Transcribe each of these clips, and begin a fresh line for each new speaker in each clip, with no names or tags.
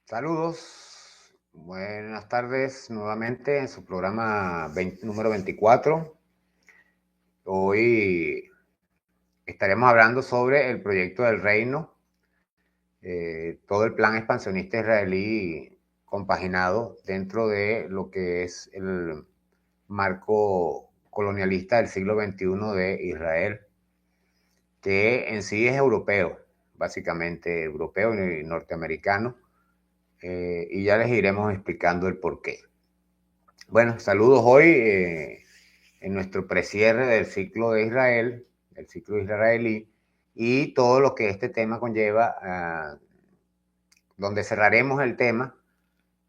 Saludos, buenas tardes nuevamente en su programa número 24. Hoy estaremos hablando sobre el proyecto del reino, todo el plan expansionista israelí compaginado dentro de lo que es el marco colonialista del siglo XXI de Israel, que en sí es europeo, básicamente europeo y norteamericano, y ya les iremos explicando el porqué. Bueno, saludos hoy en nuestro precierre del ciclo de Israel, el ciclo israelí, y todo lo que este tema conlleva, donde cerraremos el tema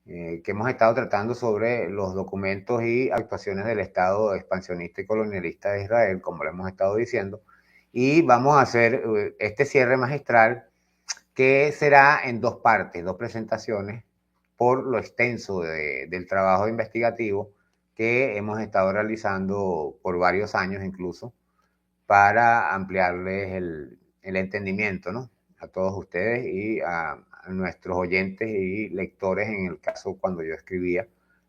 que hemos estado tratando sobre los documentos y actuaciones del Estado expansionista y colonialista de Israel, como lo hemos estado diciendo, y vamos a hacer este cierre magistral que será en dos partes, dos presentaciones, por lo extenso del trabajo investigativo que hemos estado realizando por varios años incluso, para ampliarles el entendimiento, ¿no? A todos ustedes y a nuestros oyentes y lectores, en el caso cuando yo escribía,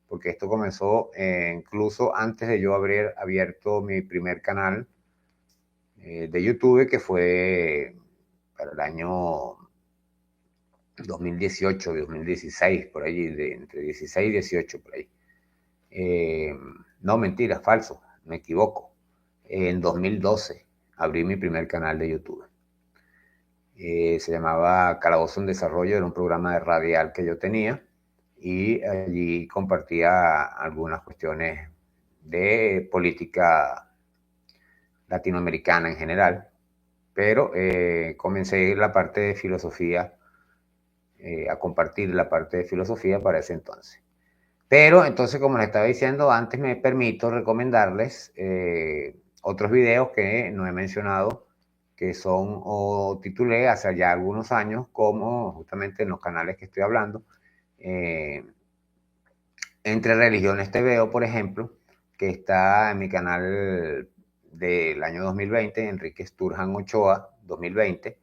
porque esto comenzó incluso antes de yo haber abierto mi primer canal de YouTube, que fue para el año 2018, 2016, por allí, entre 16 y 18, por ahí. No, mentira, falso, me equivoco. En 2012 abrí mi primer canal de YouTube. Se llamaba Calabozo en Desarrollo, era un programa de radial que yo tenía y allí compartía algunas cuestiones de política latinoamericana en general, pero comencé la parte de filosofía, a compartir la parte de filosofía para ese entonces. Pero entonces, como les estaba diciendo antes, me permito recomendarles otros videos que no he mencionado, que son, o titulé hace ya algunos años, como justamente en los canales que estoy hablando, eh, Entre Religiones TVO, por ejemplo, que está en mi canal del año 2020, Enrique Sturjan Ochoa, 2020.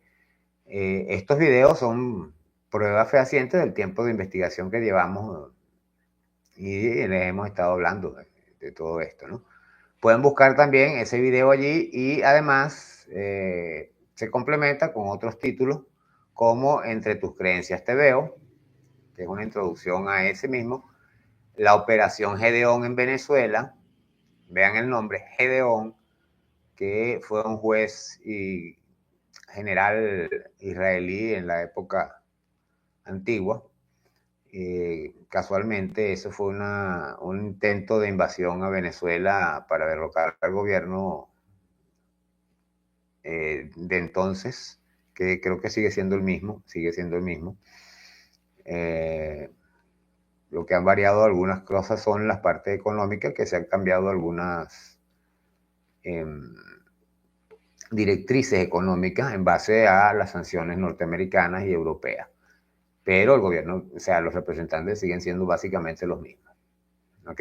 Estos videos son pruebas fehacientes del tiempo de investigación que llevamos y les hemos estado hablando de todo esto, ¿no? Pueden buscar también ese video allí y además se complementa con otros títulos como Entre tus creencias te veo, que es una introducción a ese mismo, la operación Gedeón en Venezuela, vean el nombre, Gedeón, que fue un juez y general israelí en la época antigua. Casualmente eso fue un intento de invasión a Venezuela para derrocar al gobierno de entonces, que creo que sigue siendo el mismo, sigue siendo el mismo. Lo que han variado algunas cosas son las partes económicas, que se han cambiado algunas directrices económicas en base a las sanciones norteamericanas y europeas. Pero el gobierno, o sea, los representantes siguen siendo básicamente los mismos. ¿Ok?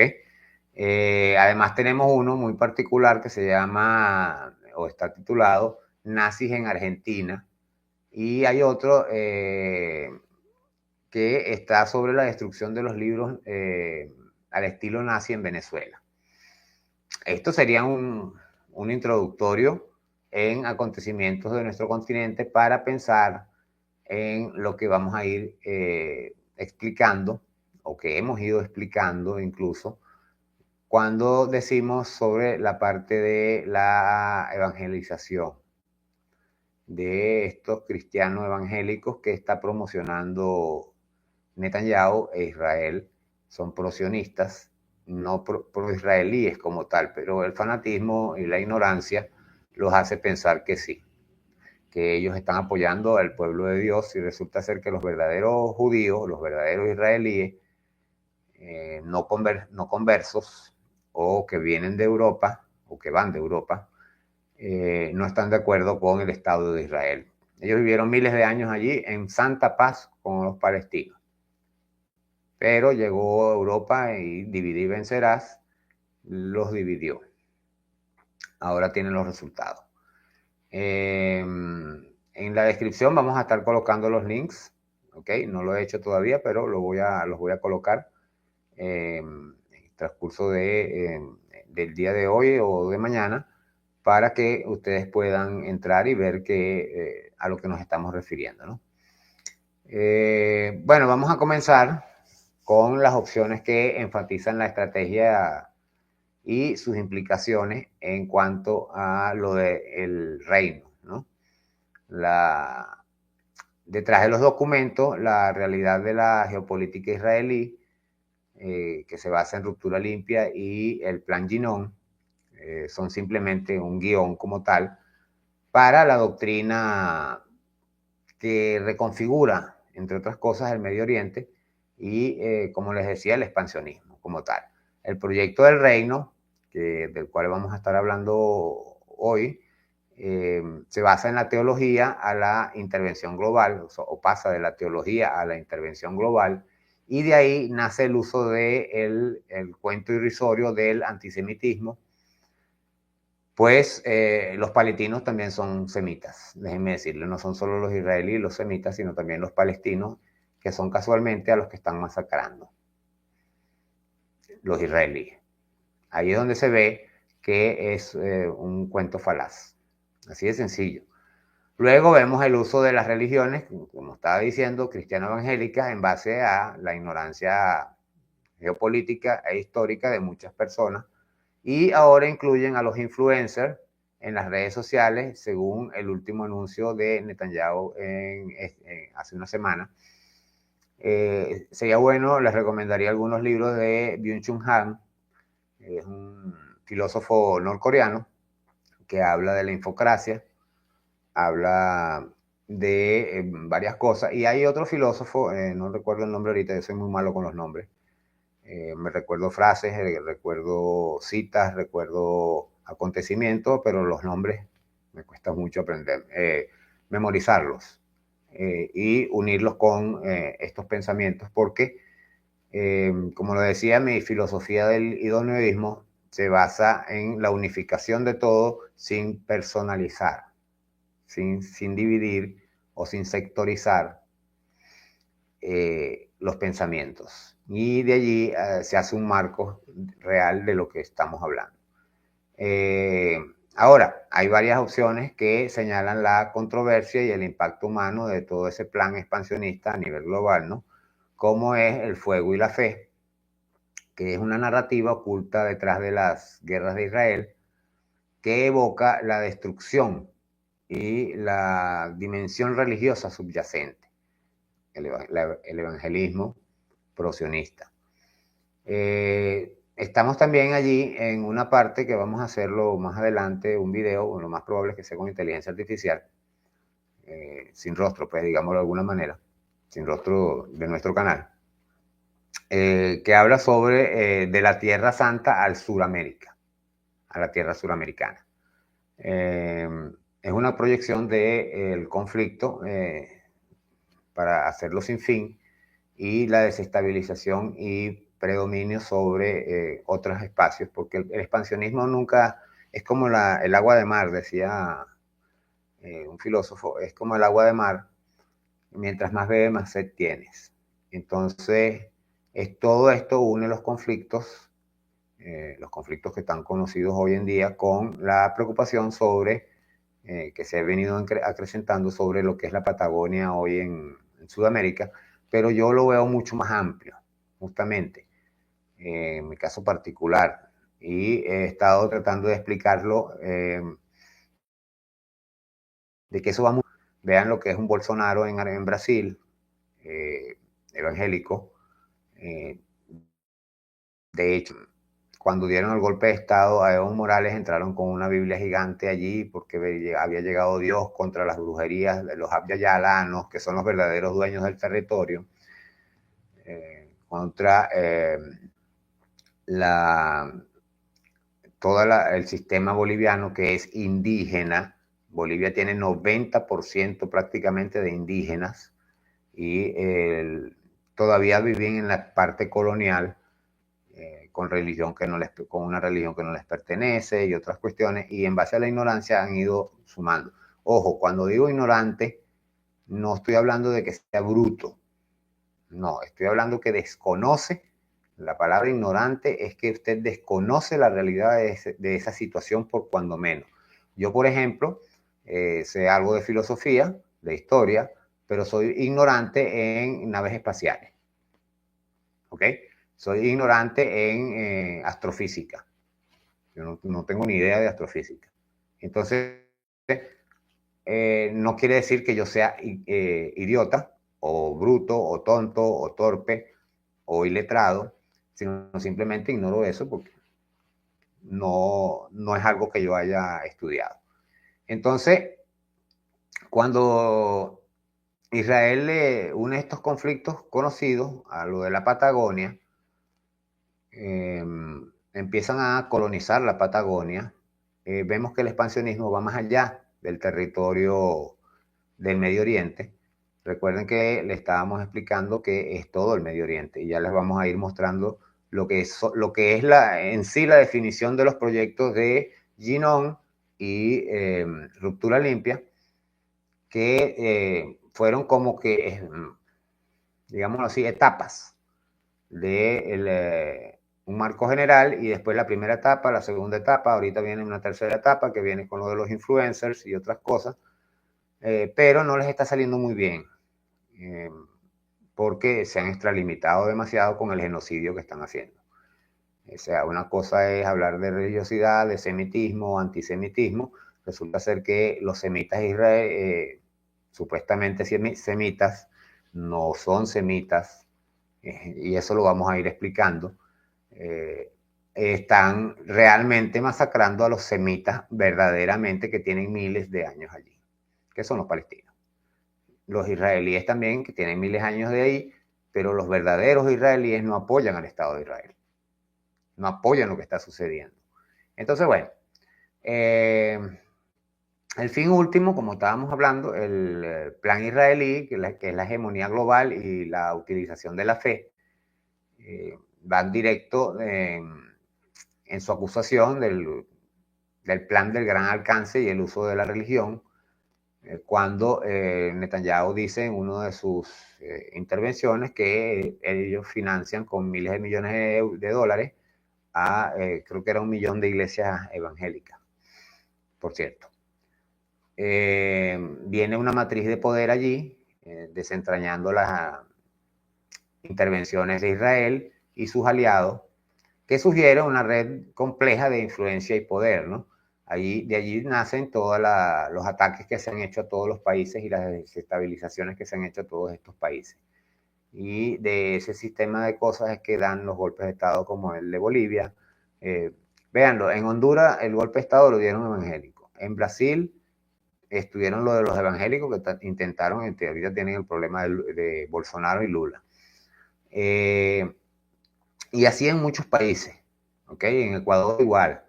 Además tenemos uno muy particular que se llama, o está titulado, Nazis en Argentina, y hay otro que está sobre la destrucción de los libros al estilo nazi en Venezuela. Esto sería un introductorio en acontecimientos de nuestro continente para pensar en lo que vamos a ir explicando, o que hemos ido explicando incluso, cuando decimos sobre la parte de la evangelización de estos cristianos evangélicos que está promocionando Netanyahu e Israel. Son pro-sionistas, no pro-israelíes como tal, pero el fanatismo y la ignorancia los hace pensar que sí, que ellos están apoyando al pueblo de Dios, y resulta ser que los verdaderos judíos, los verdaderos israelíes, no conversos, o que vienen de Europa, o que van de Europa, no están de acuerdo con el Estado de Israel. Ellos vivieron miles de años allí en santa paz con los palestinos. Pero llegó a Europa y dividir y vencerás, los dividió. Ahora tienen los resultados. En la descripción vamos a estar colocando los links ¿ok? No lo he hecho todavía, pero los voy a colocar en el transcurso del día de hoy o de mañana, para que ustedes puedan entrar y ver a lo que nos estamos refiriendo, ¿no? Bueno, vamos a comenzar con las opciones que enfatizan la estrategia y sus implicaciones en cuanto a lo del reino, ¿no? Detrás de los documentos, la realidad de la geopolítica israelí, que se basa en ruptura limpia, y el plan Ginón, son simplemente un guión como tal para la doctrina que reconfigura, entre otras cosas, el Medio Oriente y, como les decía, el expansionismo como tal. El proyecto del reino, del cual vamos a estar hablando hoy, se basa en la teología a la intervención global, o pasa de la teología a la intervención global, y de ahí nace el uso del cuento irrisorio del antisemitismo, pues los palestinos también son semitas, déjenme decirles, no son solo los israelíes los semitas, sino también los palestinos, que son casualmente a los que están masacrando, los israelíes. Ahí es donde se ve que es un cuento falaz, así de sencillo. Luego vemos el uso de las religiones, como estaba diciendo, cristiano-evangélicas, en base a la ignorancia geopolítica e histórica de muchas personas, y ahora incluyen a los influencers en las redes sociales, según el último anuncio de Netanyahu hace una semana. Sería bueno, les recomendaría algunos libros de Byung-Chul Han, es un filósofo norcoreano que habla de la infocracia, habla de varias cosas, y hay otro filósofo, no recuerdo el nombre ahorita, yo soy muy malo con los nombres, me recuerdo frases, recuerdo citas, recuerdo acontecimientos, pero los nombres me cuesta mucho aprender, memorizarlos y unirlos con estos pensamientos, porque, como lo decía, mi filosofía del idoneísmo se basa en la unificación de todo sin personalizar, sin dividir o sin sectorizar los pensamientos. Y de allí se hace un marco real de lo que estamos hablando. Ahora, hay varias opciones que señalan la controversia y el impacto humano de todo ese plan expansionista a nivel global, ¿no? Como es el fuego y la fe, que es una narrativa oculta detrás de las guerras de Israel, que evoca la destrucción y la dimensión religiosa subyacente, el evangelismo prosionista. Estamos también allí en una parte que vamos a hacerlo más adelante, un video, lo más probable es que sea con inteligencia artificial, sin rostro, pues digámoslo de alguna manera, sin rostro de nuestro canal, que habla sobre de la Tierra Santa al Suramérica, a la Tierra Suramericana. Es una proyección del conflicto para hacerlo sin fin, y la desestabilización y predominio sobre otros espacios, porque el expansionismo nunca es como el agua de mar, decía un filósofo, es como el agua de mar, mientras más bebes, más sed tienes. Entonces, todo esto une los conflictos que están conocidos hoy en día, con la preocupación sobre, que se ha venido acrecentando sobre lo que es la Patagonia hoy en Sudamérica, pero yo lo veo mucho más amplio, justamente, en mi caso particular, y he estado tratando de explicarlo, de que eso va muy... Vean lo que es un Bolsonaro en Brasil, evangélico. De hecho, cuando dieron el golpe de Estado a Evo Morales, entraron con una Biblia gigante allí porque había llegado Dios contra las brujerías de los abya-yalanos, que son los verdaderos dueños del territorio, contra todo el sistema boliviano, que es indígena. Bolivia tiene 90% prácticamente de indígenas, y todavía viven en la parte colonial, con una religión que no les pertenece y otras cuestiones, y en base a la ignorancia han ido sumando. Ojo, cuando digo ignorante, no estoy hablando de que sea bruto, No, estoy hablando que desconoce. La palabra ignorante es que usted desconoce la realidad de esa situación por cuando menos. Yo, por ejemplo, sé algo de filosofía, de historia, pero soy ignorante en naves espaciales. ¿Ok? Soy ignorante en astrofísica. Yo no tengo ni idea de astrofísica. Entonces, no quiere decir que yo sea idiota, o bruto, o tonto, o torpe, o iletrado, sino simplemente ignoro eso porque no es algo que yo haya estudiado. Entonces, cuando Israel une estos conflictos conocidos a lo de la Patagonia, empiezan a colonizar la Patagonia, vemos que el expansionismo va más allá del territorio del Medio Oriente. Recuerden que le estábamos explicando que es todo el Medio Oriente y ya les vamos a ir mostrando lo que es en sí la definición de los proyectos de Yinon y Ruptura Limpia, que fueron como que, digámoslo así, etapas de un marco general y después la primera etapa, la segunda etapa, ahorita viene una tercera etapa que viene con lo de los influencers y otras cosas, pero no les está saliendo muy bien. Porque se han extralimitado demasiado con el genocidio que están haciendo. O sea, una cosa es hablar de religiosidad, de semitismo, antisemitismo. Resulta ser que los semitas supuestamente semitas, no son semitas, y eso lo vamos a ir explicando. Están realmente masacrando a los semitas verdaderamente que tienen miles de años allí, que son los palestinos. Los israelíes también, que tienen miles de años de ahí, pero los verdaderos israelíes no apoyan al Estado de Israel, no apoyan lo que está sucediendo. Entonces, bueno, el fin último, como estábamos hablando, el plan israelí, que es la hegemonía global y la utilización de la fe, van directo en su acusación del plan del gran alcance y el uso de la religión, cuando Netanyahu dice en una de sus intervenciones que ellos financian con miles de millones de dólares a, creo que era 1 millón de iglesias evangélicas, por cierto. Viene una matriz de poder allí, desentrañando las intervenciones de Israel y sus aliados, que sugiere una red compleja de influencia y poder, ¿no? De allí nacen todos los ataques que se han hecho a todos los países y las desestabilizaciones que se han hecho a todos estos países. Y de ese sistema de cosas es que dan los golpes de Estado como el de Bolivia. Véanlo, en Honduras el golpe de Estado lo dieron evangélicos. En Brasil estuvieron lo de los evangélicos que intentaron, ahorita tienen el problema de Bolsonaro y Lula. Y así en muchos países, ¿ok? En Ecuador igual.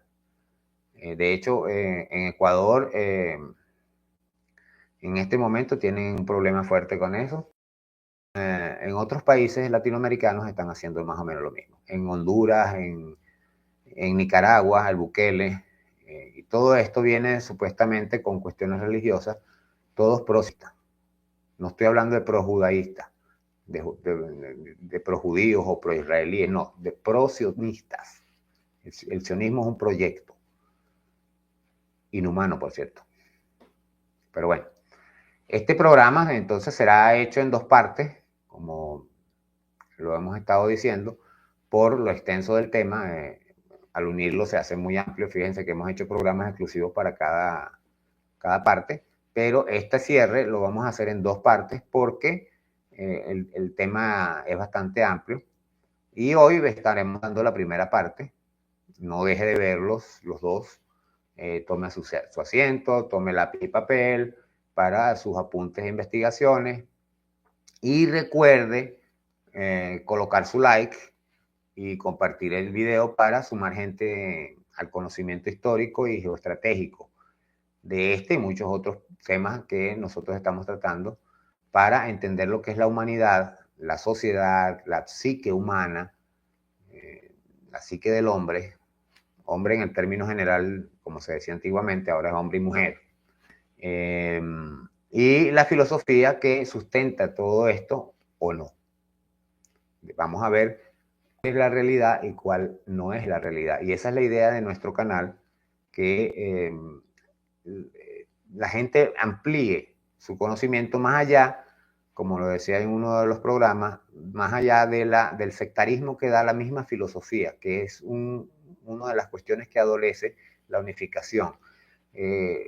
De hecho, en Ecuador, en este momento tienen un problema fuerte con eso. En otros países latinoamericanos están haciendo más o menos lo mismo. En Honduras, en Nicaragua, el Bukele, y todo esto viene supuestamente con cuestiones religiosas, todos prosistas. No estoy hablando de projudaístas, de projudíos o proisraelíes, no, de prosionistas. El sionismo es un proyecto inhumano, por cierto. Pero bueno, este programa entonces será hecho en 2 partes, como lo hemos estado diciendo, por lo extenso del tema. Al unirlo se hace muy amplio. Fíjense que hemos hecho programas exclusivos para cada parte, pero este cierre lo vamos a hacer en 2 partes porque el tema es bastante amplio. Y hoy estaremos dando la primera parte. No deje de verlos los dos. Tome su asiento, tome lápiz y papel para sus apuntes e investigaciones. Y recuerde colocar su like y compartir el video para sumar gente al conocimiento histórico y geoestratégico de este y muchos otros temas que nosotros estamos tratando para entender lo que es la humanidad, la sociedad, la psique humana, la psique del hombre en el término general, como se decía antiguamente, ahora es hombre y mujer. Y la filosofía que sustenta todo esto o no. Vamos a ver qué es la realidad y cuál no es la realidad. Y esa es la idea de nuestro canal, que la gente amplíe su conocimiento más allá, como lo decía en uno de los programas, más allá del sectarismo que da la misma filosofía, que es una de las cuestiones que adolece la unificación.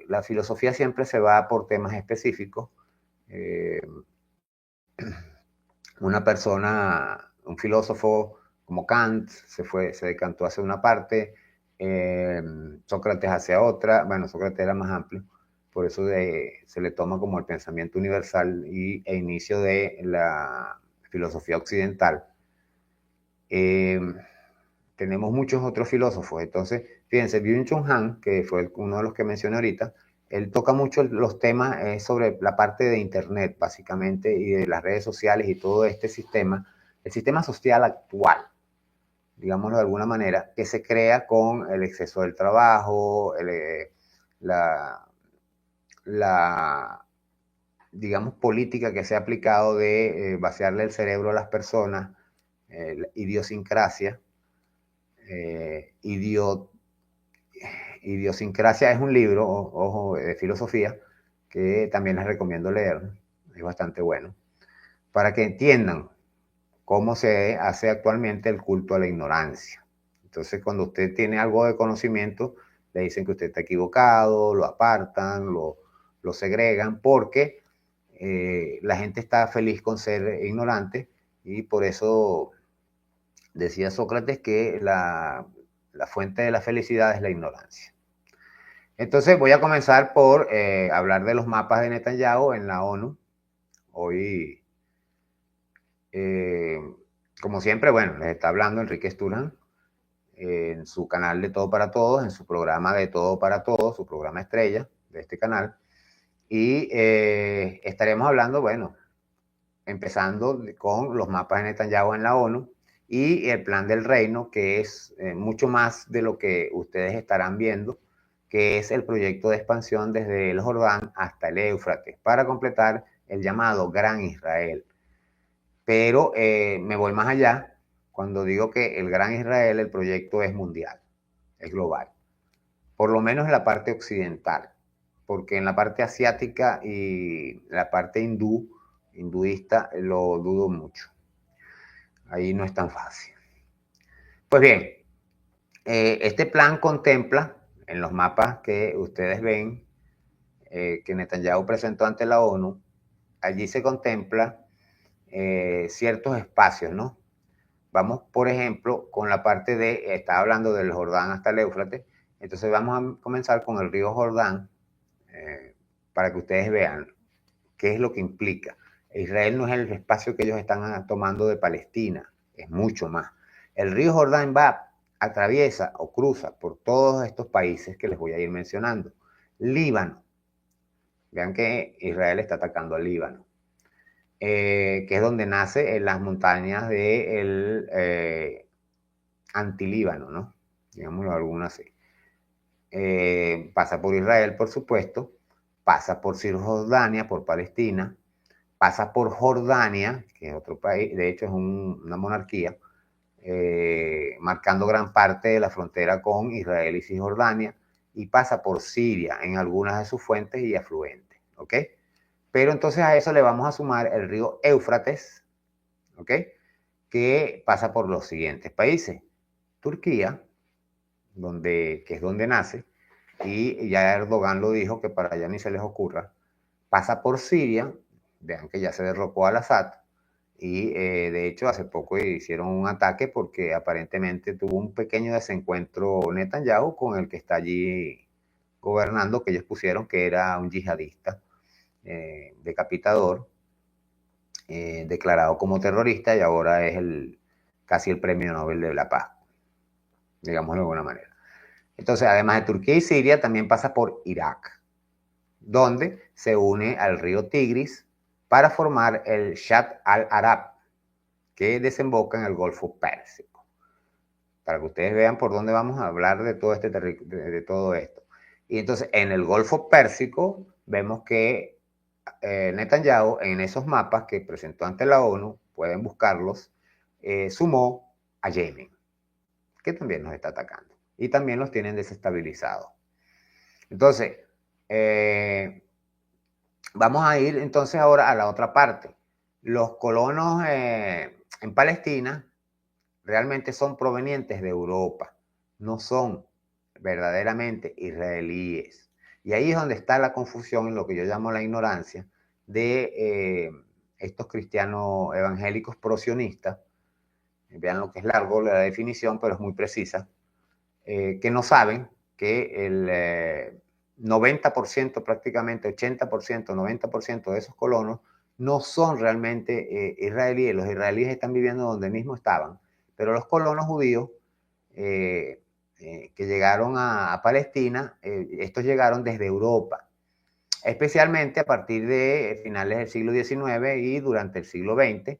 La filosofía siempre se va por temas específicos. Una persona, un filósofo como Kant, se decantó hacia una parte, Sócrates hacia otra. Bueno, Sócrates era más amplio, por eso se le toma como el pensamiento universal e inicio de la filosofía occidental. Tenemos muchos otros filósofos. Entonces, fíjense, Byung-Chul Han, que fue uno de los que mencioné ahorita, él toca mucho los temas sobre la parte de Internet, básicamente, y de las redes sociales y todo este sistema, el sistema social actual, digámoslo de alguna manera, que se crea con el exceso del trabajo, la digamos, política que se ha aplicado de vaciarle el cerebro a las personas, la idiosincrasia. Idiosincrasia es un libro, ojo, de filosofía, que también les recomiendo leer, es bastante bueno, para que entiendan cómo se hace actualmente el culto a la ignorancia. Entonces, cuando usted tiene algo de conocimiento, le dicen que usted está equivocado, lo apartan, lo segregan, porque la gente está feliz con ser ignorante, y por eso decía Sócrates que la fuente de la felicidad es la ignorancia. Entonces voy a comenzar por hablar de los mapas de Netanyahu en la ONU. Hoy, como siempre, bueno, les está hablando Enrique Sturhan en su canal de Todo para Todos, en su programa de Todo para Todos, su programa estrella de este canal. Y estaremos hablando, bueno, empezando con los mapas de Netanyahu en la ONU y el plan del reino, que es mucho más de lo que ustedes estarán viendo, que es el proyecto de expansión desde el Jordán hasta el Éufrates, para completar el llamado Gran Israel. Pero me voy más allá cuando digo que el Gran Israel, el proyecto es mundial, es global, por lo menos en la parte occidental, porque en la parte asiática y la parte hinduista, lo dudo mucho. Ahí no es tan fácil. Pues bien, este plan contempla, en los mapas que ustedes ven, que Netanyahu presentó ante la ONU, allí se contempla ciertos espacios, ¿no? Vamos, por ejemplo, con la parte está hablando del Jordán hasta el Éufrates, entonces vamos a comenzar con el río Jordán, para que ustedes vean qué es lo que implica. Israel no es el espacio que ellos están tomando de Palestina, es mucho más. El río Jordán atraviesa o cruza por todos estos países que les voy a ir mencionando. Líbano, vean que Israel está atacando al Líbano, que es donde nace en las montañas del antilíbano, ¿no? Digámoslo alguna así. Pasa por Israel, por supuesto, pasa por Cisjordania, por Palestina, pasa por Jordania, que es otro país, de hecho es una monarquía, marcando gran parte de la frontera con Israel y Cisjordania, y pasa por Siria en algunas de sus fuentes y afluentes, ¿ok? Pero entonces a eso le vamos a sumar el río Éufrates, ¿ok? Que pasa por los siguientes países: Turquía, que es donde nace, y ya Erdogan lo dijo, que para allá ni se les ocurra. Pasa por Siria, vean que ya se derrocó al Assad, y de hecho hace poco hicieron un ataque porque aparentemente tuvo un pequeño desencuentro Netanyahu con el que está allí gobernando, que ellos pusieron que era un yihadista, decapitador, declarado como terrorista, y ahora es casi el premio Nobel de la Paz, digámoslo de alguna manera. Entonces, además de Turquía y Siria, también pasa por Irak, donde se une al río Tigris para formar el Shatt al-Arab, que desemboca en el Golfo Pérsico. Para que ustedes vean por dónde vamos a hablar de todo, de todo esto. Y entonces, en el Golfo Pérsico, vemos que Netanyahu, en esos mapas que presentó ante la ONU, pueden buscarlos, sumó a Yemen, que también nos está atacando. Y también los tienen desestabilizados. Entonces, vamos a ir entonces ahora a la otra parte. Los colonos en Palestina realmente son provenientes de Europa, no son verdaderamente israelíes. Y ahí es donde está la confusión, en lo que yo llamo la ignorancia, de estos cristianos evangélicos prosionistas. Vean lo que es largo la definición, pero es muy precisa, que no saben que el 90%, prácticamente 80%, 90% de esos colonos no son realmente israelíes. Los israelíes están viviendo donde mismo estaban, pero los colonos judíos que llegaron a Palestina, estos llegaron desde Europa, especialmente a partir de finales del siglo XIX y durante el siglo XX.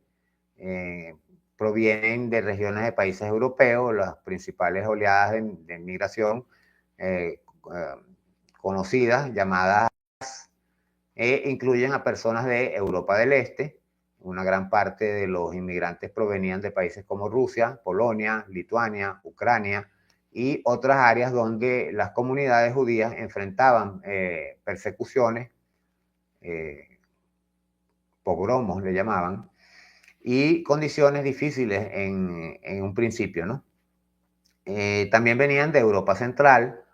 Provienen de regiones de países europeos. Las principales oleadas de migración conocidas, llamadas, incluyen a personas de Europa del Este. Una gran parte de los inmigrantes provenían de países como Rusia, Polonia, Lituania, Ucrania y otras áreas donde las comunidades judías enfrentaban persecuciones, pogromos le llamaban, y condiciones difíciles en un principio, ¿no? También venían de Europa Central,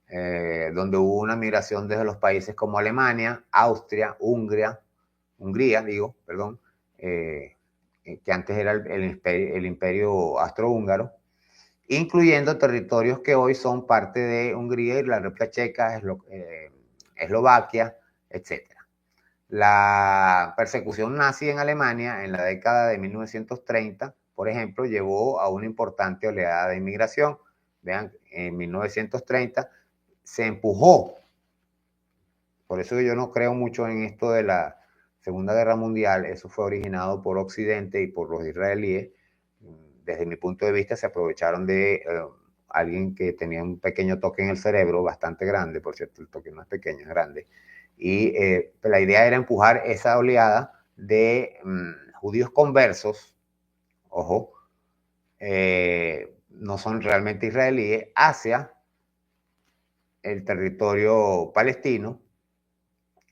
donde hubo una migración desde los países como Alemania, Austria, Hungría, que antes era el imperio austrohúngaro, incluyendo territorios que hoy son parte de Hungría y la República Checa, Eslovaquia, etc. La persecución nazi en Alemania en la década de 1930, por ejemplo, llevó a una importante oleada de inmigración. Vean, en 1930 se empujó. Por eso yo no creo mucho en esto de la Segunda Guerra Mundial. Eso fue originado por Occidente y por los israelíes. Desde mi punto de vista, se aprovecharon de alguien que tenía un pequeño toque en el cerebro, bastante grande, por cierto, el toque no es pequeño, es grande. Y la idea era empujar esa oleada de judíos conversos, ojo, no son realmente israelíes, hacia el territorio palestino,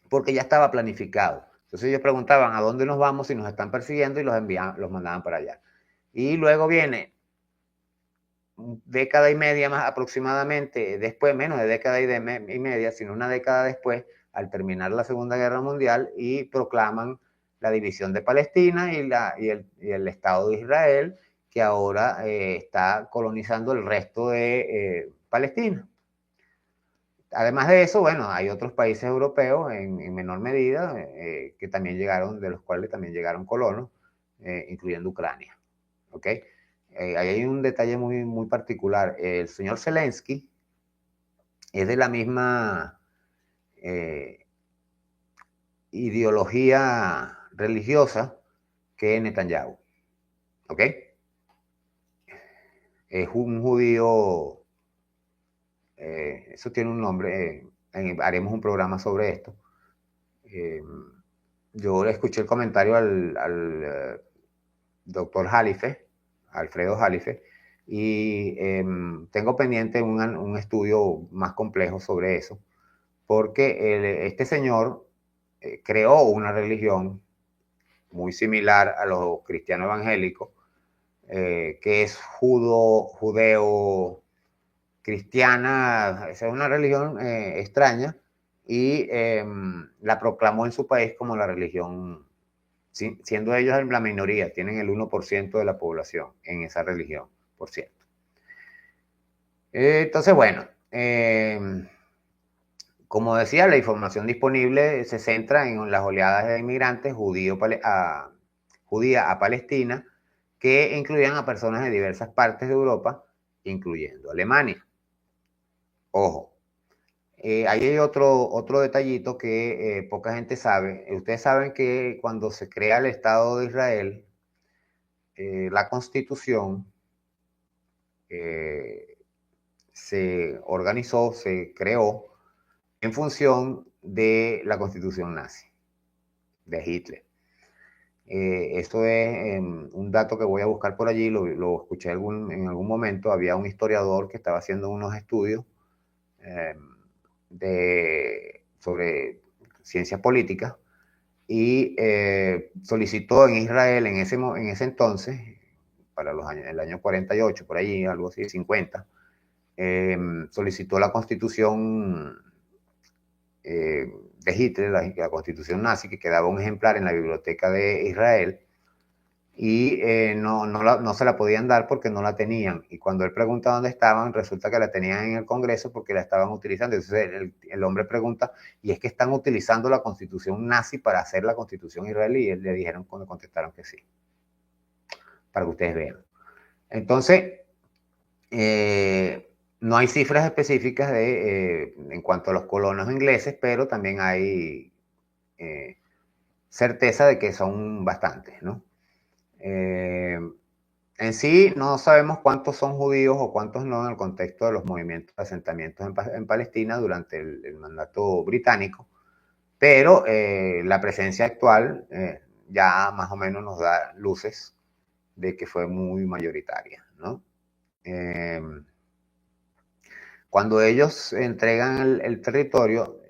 porque ya estaba planificado. Entonces ellos preguntaban, ¿a dónde nos vamos si nos están persiguiendo? Y los mandaban para allá. Y luego viene década y media más aproximadamente, después, menos de década y media, sino una década después, al terminar la Segunda Guerra Mundial, y proclaman la división de Palestina y el Estado de Israel, que ahora está colonizando el resto de Palestina. Además de eso, bueno, hay otros países europeos en menor medida que también llegaron, de los cuales también llegaron colonos, incluyendo Ucrania. ¿Ok? Ahí hay un detalle muy, muy particular. El señor Zelensky es de la misma ideología religiosa que Netanyahu. ¿Ok? Es un judío, eso tiene un nombre, haremos un programa sobre esto. Yo le escuché el comentario al doctor Jalife, Alfredo Jalife, y tengo pendiente un estudio más complejo sobre eso, porque este señor creó una religión muy similar a los cristianos evangélicos, que es judeo-cristiana. Es una religión extraña, y la proclamó en su país como la religión, siendo ellos la minoría, tienen el 1% de la población en esa religión, por cierto. Entonces, bueno, como decía, la información disponible se centra en las oleadas de inmigrantes judía a Palestina, que incluían a personas de diversas partes de Europa, incluyendo Alemania. Ojo, ahí hay otro detallito que poca gente sabe. Ustedes saben que cuando se crea el Estado de Israel, la Constitución se organizó, se creó en función de la Constitución nazi de Hitler. Esto es un dato que voy a buscar por allí, lo escuché en algún momento. Había un historiador que estaba haciendo unos estudios eh, sobre ciencia política y solicitó en Israel en ese entonces, para el año 48, por allí, algo así, 50, solicitó la constitución de Hitler, la constitución nazi, que quedaba un ejemplar en la biblioteca de Israel, y no se la podían dar porque no la tenían. Y cuando él pregunta dónde estaban, resulta que la tenían en el Congreso porque la estaban utilizando. Entonces el hombre pregunta, ¿y es que están utilizando la constitución nazi para hacer la constitución israelí? Y él le dijeron, cuando contestaron que sí, para que ustedes vean. Entonces, no hay cifras específicas en cuanto a los colonos ingleses, pero también hay certeza de que son bastantes, ¿no? En sí, no sabemos cuántos son judíos o cuántos no en el contexto de los movimientos de asentamientos en Palestina durante el mandato británico, pero la presencia actual ya más o menos nos da luces de que fue muy mayoritaria, ¿no? Cuando ellos entregan el territorio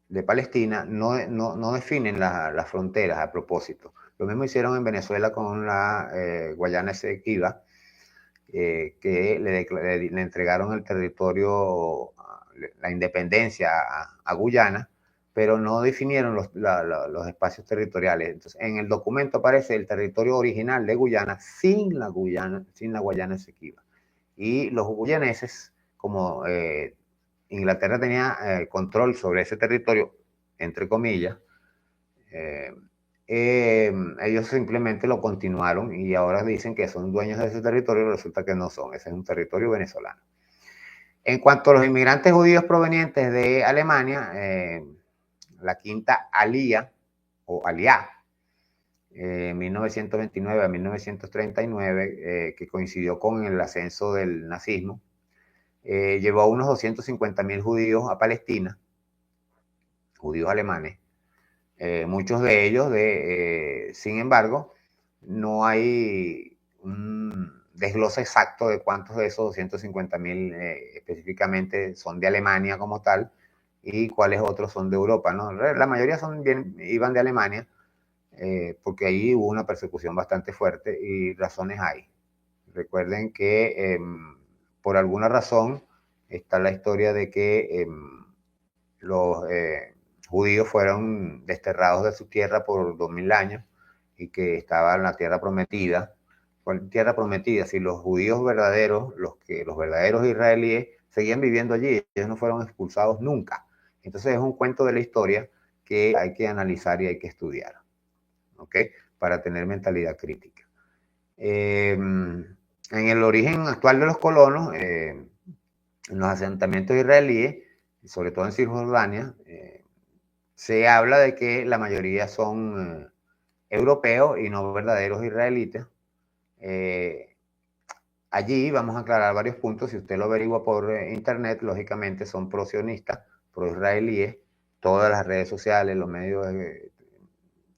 de Palestina, no definen las fronteras a propósito. Lo mismo hicieron en Venezuela con la Guayana Esequiba, que le entregaron el territorio, la independencia a Guyana, pero no definieron los espacios territoriales. Entonces, en el documento aparece el territorio original de Guyana sin la Guayana Esequiba. Y los guyaneses, como Inglaterra tenía control sobre ese territorio, entre comillas, ellos simplemente lo continuaron y ahora dicen que son dueños de ese territorio, resulta que no son, ese es un territorio venezolano. En cuanto a los inmigrantes judíos provenientes de Alemania, la quinta Alía, o Aliá, 1929 a 1939, que coincidió con el ascenso del nazismo, llevó a unos 250.000 judíos a Palestina, judíos alemanes. Muchos de ellos, sin embargo, no hay un desglose exacto de cuántos de esos 250.000 específicamente son de Alemania como tal y cuáles otros son de Europa, ¿no? La mayoría iban de Alemania porque ahí hubo una persecución bastante fuerte y razones hay. Recuerden que por alguna razón está la historia de que los judíos fueron desterrados de su tierra por 2000 años y que estaba en la tierra prometida. ¿Cuál tierra prometida? Si los judíos verdaderos, los verdaderos israelíes, seguían viviendo allí, ellos no fueron expulsados nunca. Entonces es un cuento de la historia que hay que analizar y hay que estudiar, ¿ok? Para tener mentalidad crítica. En el origen actual de los colonos, en los asentamientos israelíes, sobre todo en Cisjordania, se habla de que la mayoría son europeos y no verdaderos israelitas. Allí vamos a aclarar varios puntos. Si usted lo averigua por internet, lógicamente son pro-sionistas, pro-israelíes. Todas las redes sociales, los medios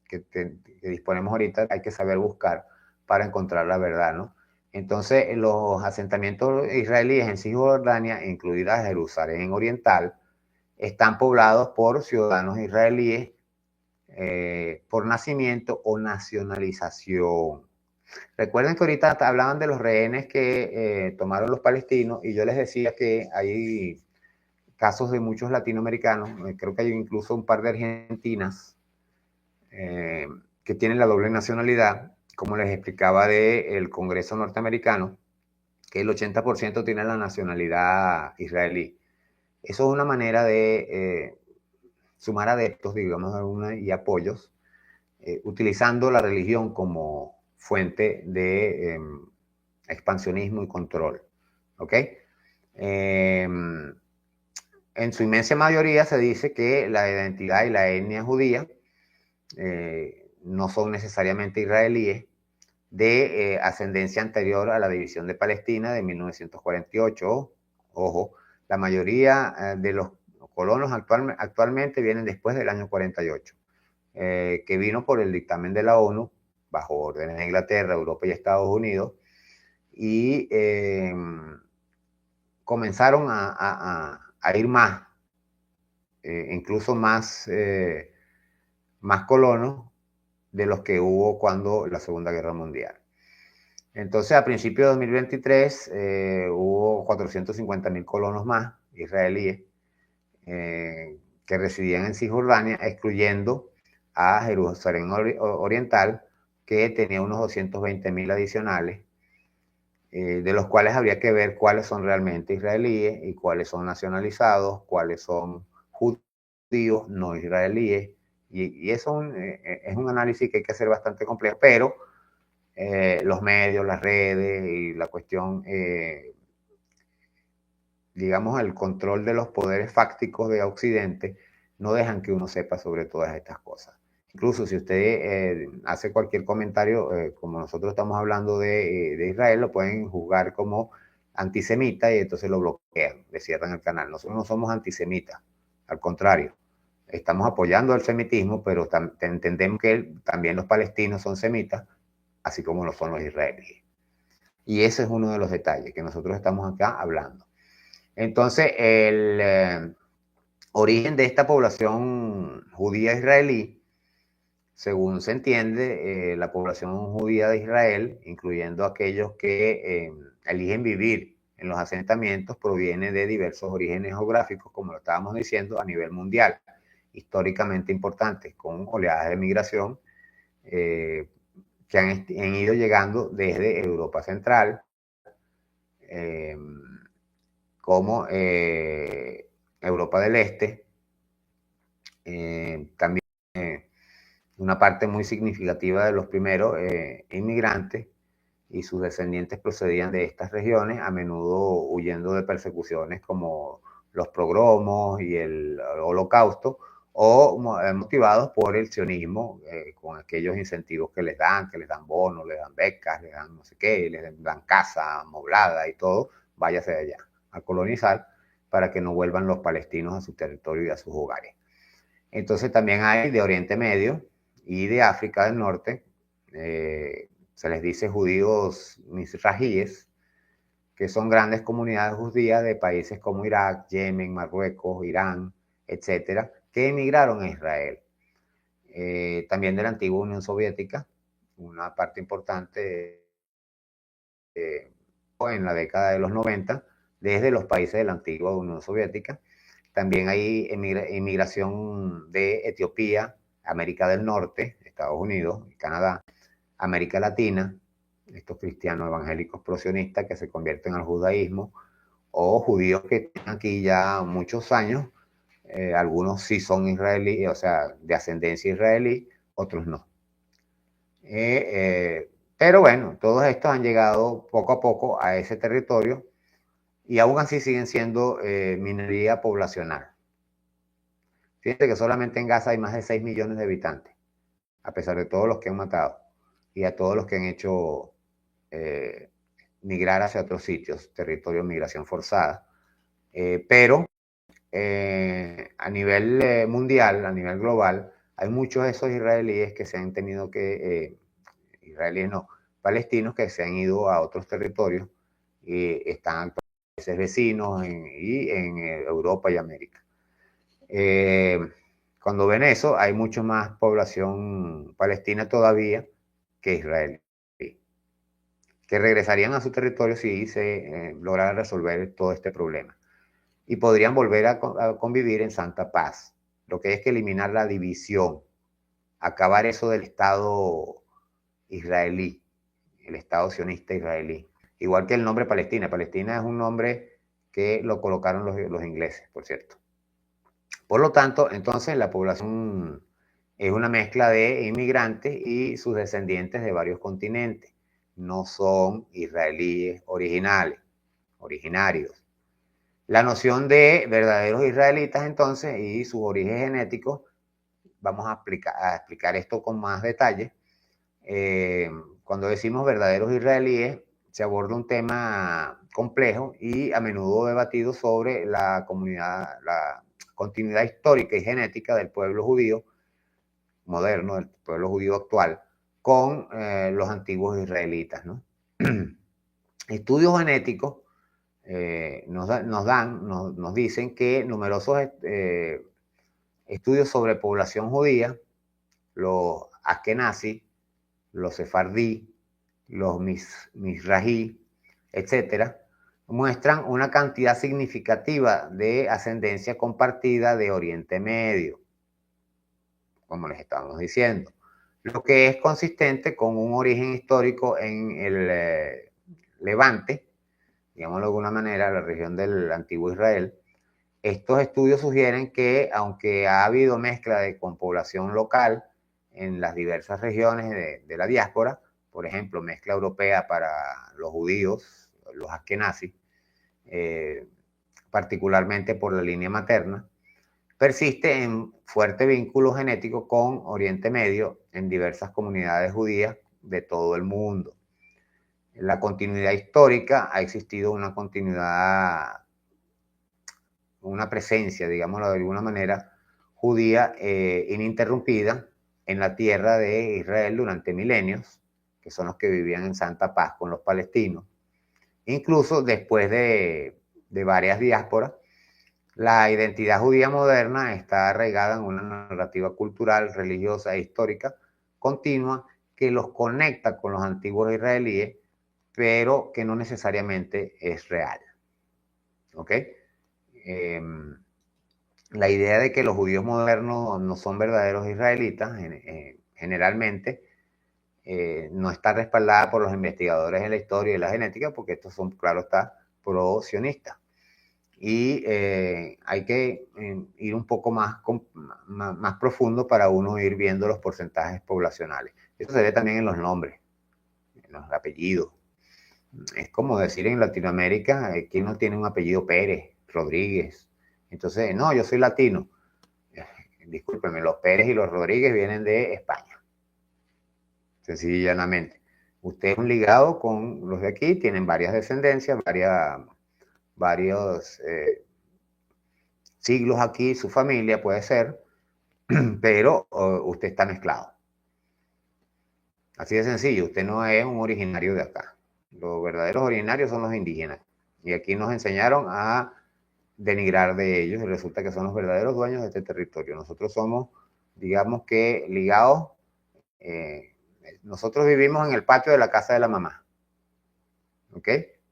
que disponemos ahorita, hay que saber buscar para encontrar la verdad, ¿no? Entonces, los asentamientos israelíes en Cisjordania, incluida Jerusalén Oriental, están poblados por ciudadanos israelíes por nacimiento o nacionalización. Recuerden que ahorita hablaban de los rehenes que tomaron los palestinos y yo les decía que hay casos de muchos latinoamericanos, creo que hay incluso un par de argentinas que tienen la doble nacionalidad, como les explicaba del Congreso norteamericano, que el 80% tiene la nacionalidad israelí. Eso es una manera de sumar adeptos, digamos, y apoyos, utilizando la religión como fuente de expansionismo y control. ¿Ok? En su inmensa mayoría se dice que la identidad y la etnia judía no son necesariamente israelíes de ascendencia anterior a la división de Palestina de 1948. Ojo, la mayoría de los colonos actualmente vienen después del año 48. que vino por el dictamen de la ONU, bajo órdenes de Inglaterra, Europa y Estados Unidos, y comenzaron a ir más, incluso más colonos de los que hubo cuando la Segunda Guerra Mundial. Entonces, a principios de 2023 hubo 450.000 colonos más israelíes que residían en Cisjordania, excluyendo a Jerusalén Oriental, que tenía unos 220.000 adicionales, de los cuales habría que ver cuáles son realmente israelíes y cuáles son nacionalizados, cuáles son judíos no israelíes. Y eso es un análisis que hay que hacer bastante complejo, pero los medios, las redes y la cuestión, digamos, el control de los poderes fácticos de Occidente no dejan que uno sepa sobre todas estas cosas. Incluso si usted hace cualquier comentario, como nosotros estamos hablando de Israel, lo pueden juzgar como antisemita y entonces lo bloquean, le cierran el canal. Nosotros no somos antisemitas, al contrario, estamos apoyando el semitismo, pero entendemos que también los palestinos son semitas, así como lo son los israelíes. Y ese es uno de los detalles que nosotros estamos acá hablando. Entonces, el origen de esta población judía israelí, según se entiende, la población judía de Israel, incluyendo aquellos que eligen vivir en los asentamientos, proviene de diversos orígenes geográficos, como lo estábamos diciendo, a nivel mundial, históricamente importantes, con oleadas de migración que han ido llegando desde Europa Central, como Europa del Este, también una parte muy significativa de los primeros inmigrantes y sus descendientes procedían de estas regiones, a menudo huyendo de persecuciones como los pogromos y el holocausto, o motivados por el sionismo, con aquellos incentivos que les dan bonos, les dan becas, les dan no sé qué, les dan casa amoblada y todo, váyase de allá a colonizar para que no vuelvan los palestinos a su territorio y a sus hogares. Entonces también hay de Oriente Medio y de África del Norte, se les dice judíos misrajíes, que son grandes comunidades judías de países como Irak, Yemen, Marruecos, Irán, etcétera, que emigraron a Israel. También de la antigua Unión Soviética, una parte importante en la década de los 90, desde los países de la antigua Unión Soviética. También hay inmigración de Etiopía, América del Norte, Estados Unidos, Canadá, América Latina, estos cristianos evangélicos prosionistas que se convierten al judaísmo, o judíos que tienen aquí ya muchos años, algunos sí son israelíes, o sea, de ascendencia israelí, otros no. Pero bueno, todos estos han llegado poco a poco a ese territorio y aún así siguen siendo minoría poblacional. Fíjense que solamente en Gaza hay más de 6 millones de habitantes, a pesar de todos los que han matado y a todos los que han hecho migrar hacia otros sitios, territorio de migración forzada. Pero a nivel mundial, a nivel global, hay muchos de esos israelíes que se han tenido que, israelíes no, palestinos que se han ido a otros territorios y están en países vecinos y en Europa y América. Cuando ven eso, hay mucho más población palestina todavía que israelí, que regresarían a su territorio si se lograra resolver todo este problema. Y podrían volver a convivir en santa paz. Lo que es que eliminar la división, acabar eso del Estado israelí, el Estado sionista israelí. Igual que el nombre Palestina. Palestina es un nombre que lo colocaron los ingleses, por cierto. Por lo tanto, entonces la población es una mezcla de inmigrantes y sus descendientes de varios continentes. No son israelíes originarios. La noción de verdaderos israelitas, entonces, y sus orígenes genéticos, vamos a explicar esto con más detalle. Cuando decimos verdaderos israelíes, se aborda un tema complejo y a menudo debatido sobre la continuidad histórica y genética del pueblo judío moderno, del pueblo judío actual, con los antiguos israelitas, ¿no? Estudios genéticos nos dicen que numerosos estudios sobre población judía, los askenazí, los sefardí, los mizrahi, etcétera, muestran una cantidad significativa de ascendencia compartida de Oriente Medio, como les estábamos diciendo, lo que es consistente con un origen histórico en el Levante, digámoslo de alguna manera, la región del antiguo Israel. Estos estudios sugieren que, aunque ha habido mezcla con población local en las diversas regiones de la diáspora, por ejemplo, mezcla europea para los judíos, los askenazis, particularmente por la línea materna, persiste en fuerte vínculo genético con Oriente Medio en diversas comunidades judías de todo el mundo. En la continuidad histórica ha existido una continuidad, una presencia, digámoslo de alguna manera, judía ininterrumpida en la tierra de Israel durante milenios, que son los que vivían en santa paz con los palestinos. Incluso después de varias diásporas, la identidad judía moderna está arraigada en una narrativa cultural, religiosa e histórica continua que los conecta con los antiguos israelíes, pero que no necesariamente es real. ¿Ok? La idea de que los judíos modernos no son verdaderos israelitas, generalmente, no está respaldada por los investigadores de la historia y la genética, porque estos son, claro está, pro-sionistas. Y hay que ir un poco más profundo para uno ir viendo los porcentajes poblacionales. Esto se ve también en los nombres, en los apellidos. Es como decir en Latinoamérica, ¿quién no tiene un apellido Pérez, Rodríguez? Entonces, no, yo soy latino. Discúlpenme, los Pérez y los Rodríguez vienen de España. Sencillo y llanamente. Usted es un ligado con los de aquí, tienen varias descendencias, varios siglos aquí, su familia puede ser, pero usted está mezclado. Así de sencillo, usted no es un originario de acá. Los verdaderos originarios son los indígenas. Y aquí nos enseñaron a denigrar de ellos y resulta que son los verdaderos dueños de este territorio. Nosotros somos, digamos que, ligados. Nosotros vivimos en el patio de la casa de la mamá. ¿Ok?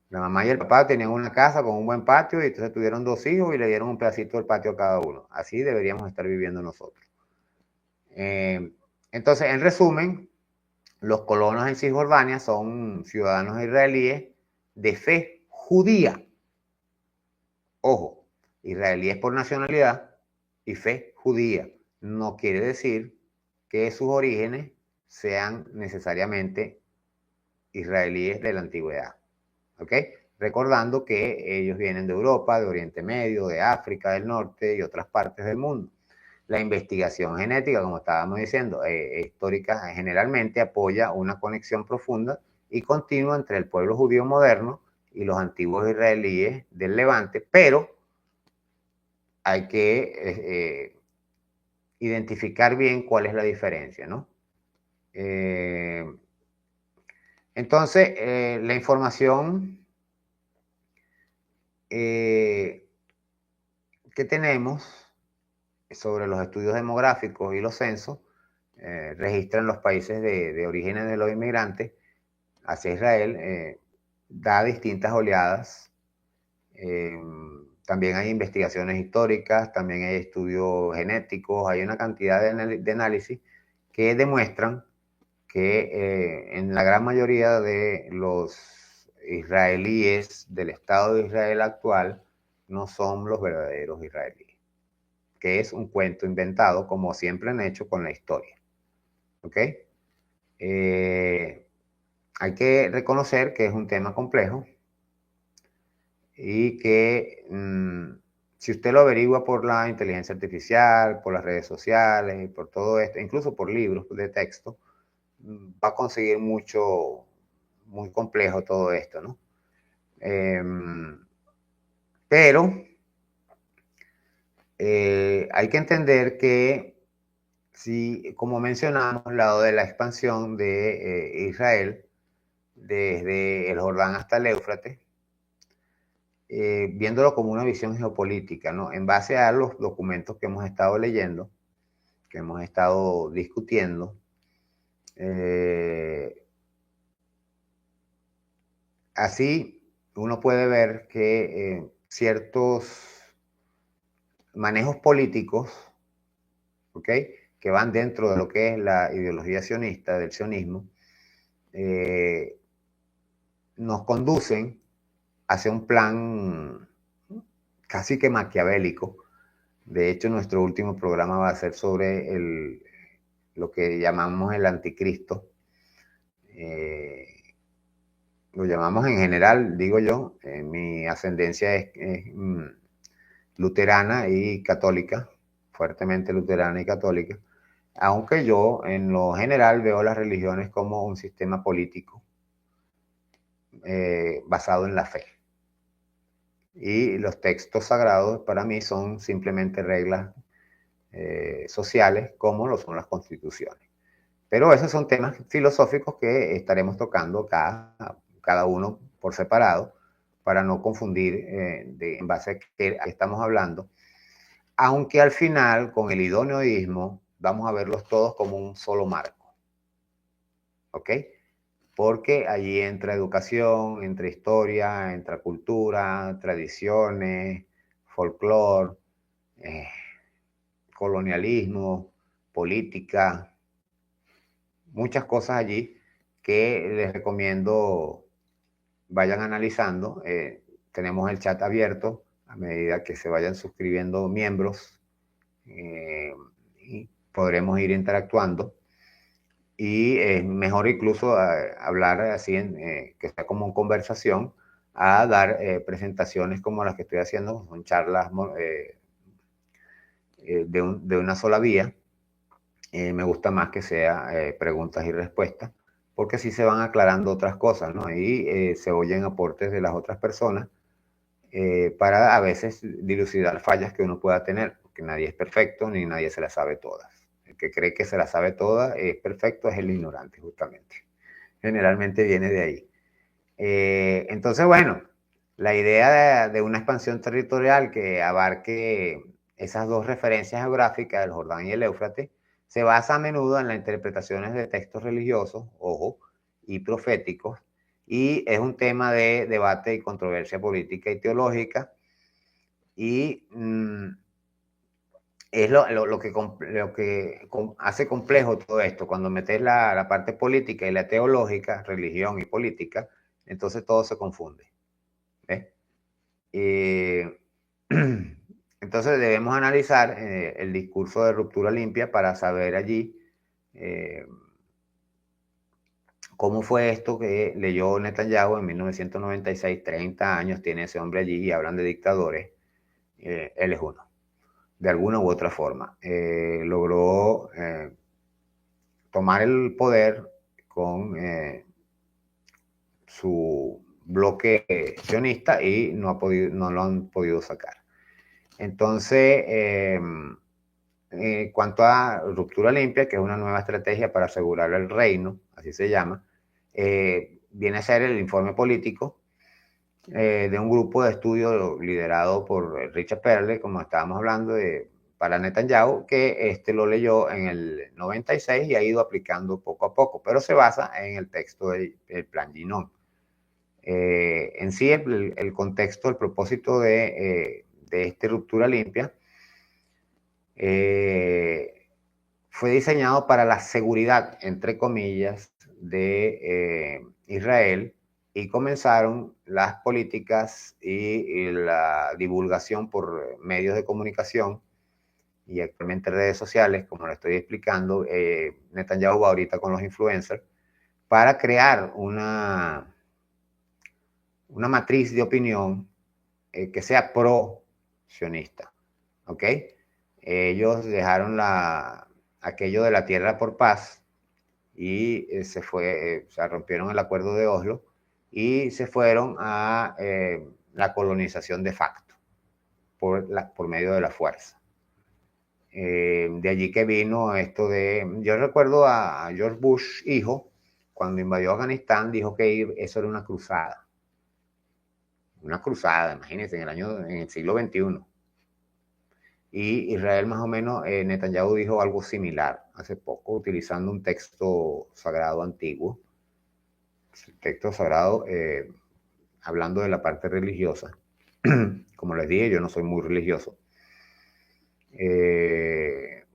La mamá y el papá tenían una casa con un buen patio y entonces tuvieron 2 hijos y le dieron un pedacito del patio a cada uno. Así deberíamos estar viviendo nosotros. Entonces, en resumen, los colonos en Cisjordania son ciudadanos israelíes de fe judía. Ojo, israelíes por nacionalidad y fe judía. No quiere decir que sus orígenes sean necesariamente israelíes de la antigüedad. ¿Ok? Recordando que ellos vienen de Europa, de Oriente Medio, de África del Norte y otras partes del mundo. La investigación genética, como estábamos diciendo, histórica, generalmente apoya una conexión profunda y continua entre el pueblo judío moderno y los antiguos israelíes del Levante, pero hay que identificar bien cuál es la diferencia, ¿no? Entonces, la información que tenemos sobre los estudios demográficos y los censos registran los países de orígenes de los inmigrantes hacia Israel, da distintas oleadas. También hay investigaciones históricas, también hay estudios genéticos, hay una cantidad de análisis que demuestran que en la gran mayoría de los israelíes del Estado de Israel actual no son los verdaderos israelíes, que es un cuento inventado como siempre han hecho con la historia. ¿Ok? Hay que reconocer que es un tema complejo y que si usted lo averigua por la inteligencia artificial, por las redes sociales, por todo esto, incluso por libros de texto, va a conseguir muy complejo todo esto, ¿no? Pero hay que entender que si, como mencionamos, lado de la expansión de Israel, desde el Jordán hasta el Éufrates, viéndolo como una visión geopolítica, ¿no? En base a los documentos que hemos estado leyendo, que hemos estado discutiendo, así uno puede ver que ciertos manejos políticos, ¿ok?, que van dentro de lo que es la ideología sionista, del sionismo, nos conducen hacia un plan casi que maquiavélico. De hecho, nuestro último programa va a ser sobre lo que llamamos el anticristo. Lo llamamos en general, digo yo, mi ascendencia es luterana y católica, fuertemente luterana y católica, aunque yo en lo general veo las religiones como un sistema político basado en la fe. Y los textos sagrados para mí son simplemente reglas sociales, como lo son las constituciones. Pero esos son temas filosóficos que estaremos tocando cada uno por separado, para no confundir en base a qué estamos hablando, aunque al final, con el idoneísmo, vamos a verlos todos como un solo marco. ¿Ok? Porque allí entra educación, entra historia, entra cultura, tradiciones, folclore, colonialismo, política, muchas cosas allí que les recomiendo vayan analizando. Tenemos el chat abierto a medida que se vayan suscribiendo miembros, y podremos ir interactuando. Y es mejor incluso hablar así, que sea como una conversación, a dar presentaciones como las que estoy haciendo, son charlas de una sola vía. Me gusta más que sea preguntas y respuestas, porque así se van aclarando otras cosas, ¿no? Y se oyen aportes de las otras personas para a veces dilucidar fallas que uno pueda tener, porque nadie es perfecto ni nadie se las sabe todas. El que cree que se las sabe todas es perfecto, es el ignorante, justamente. Generalmente viene de ahí. Entonces, bueno, la idea de una expansión territorial que abarque esas dos referencias geográficas, el Jordán y el Éufrates, se basa a menudo en las interpretaciones de textos religiosos, ojo, y proféticos, y es un tema de debate y controversia política y teológica, y es lo que hace complejo todo esto. Cuando metes la parte política y la teológica, religión y política, entonces todo se confunde. ¿Ves? Entonces debemos analizar el discurso de ruptura limpia para saber allí cómo fue esto que leyó Netanyahu en 1996. 30 años tiene ese hombre allí y hablan de dictadores. Él es uno, de alguna u otra forma. Logró tomar el poder con su bloque sionista y no lo han podido sacar. Entonces, en cuanto a ruptura limpia, que es una nueva estrategia para asegurar el reino, así se llama, viene a ser el informe político de un grupo de estudio liderado por Richard Perle, como estábamos hablando, para Netanyahu, que lo leyó en el 96 y ha ido aplicando poco a poco, pero se basa en el texto del Plan Ginón. En sí, el contexto, el propósito de esta ruptura limpia fue diseñado para la seguridad, entre comillas, de Israel, y comenzaron las políticas y la divulgación por medios de comunicación y actualmente redes sociales, como lo estoy explicando. Netanyahu va ahorita con los influencers para crear una matriz de opinión que sea pro-sionista, ¿ok? Ellos dejaron aquello de la tierra por paz y se rompieron el acuerdo de Oslo y se fueron a la colonización de facto por medio de la fuerza. De allí que vino esto de... Yo recuerdo a George Bush, hijo, cuando invadió Afganistán, dijo que eso era una cruzada. Una cruzada, imagínense, en el siglo XXI. Y Israel más o menos, Netanyahu dijo algo similar hace poco, utilizando un texto sagrado antiguo. El texto sagrado, hablando de la parte religiosa. Como les dije, yo no soy muy religioso.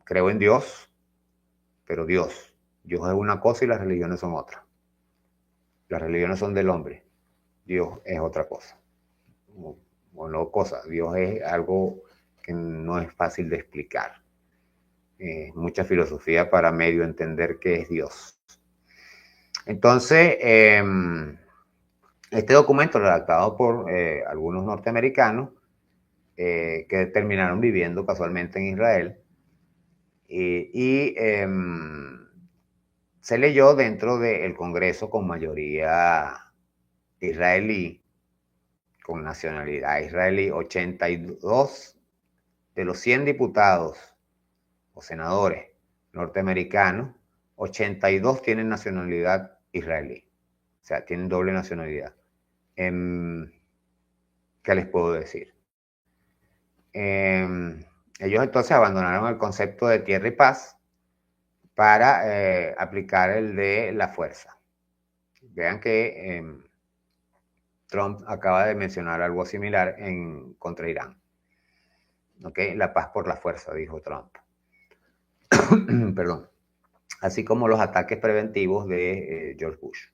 Creo en Dios, pero Dios es una cosa y las religiones son otra. Las religiones son del hombre, Dios es otra cosa. O no cosa, Dios es algo que no es fácil de explicar. Mucha filosofía para medio entender qué es Dios. Entonces, este documento redactado por algunos norteamericanos que terminaron viviendo casualmente en Israel y se leyó dentro del Congreso con mayoría israelí, con nacionalidad israelí. 82 de los 100 diputados o senadores norteamericanos, 82 tienen nacionalidad israelí. O sea, tienen doble nacionalidad. ¿Qué les puedo decir? Ellos entonces abandonaron el concepto de tierra y paz para aplicar el de la fuerza. Vean que Trump acaba de mencionar algo similar contra Irán. ¿Okay? La paz por la fuerza, dijo Trump. Perdón. Así como los ataques preventivos de George Bush,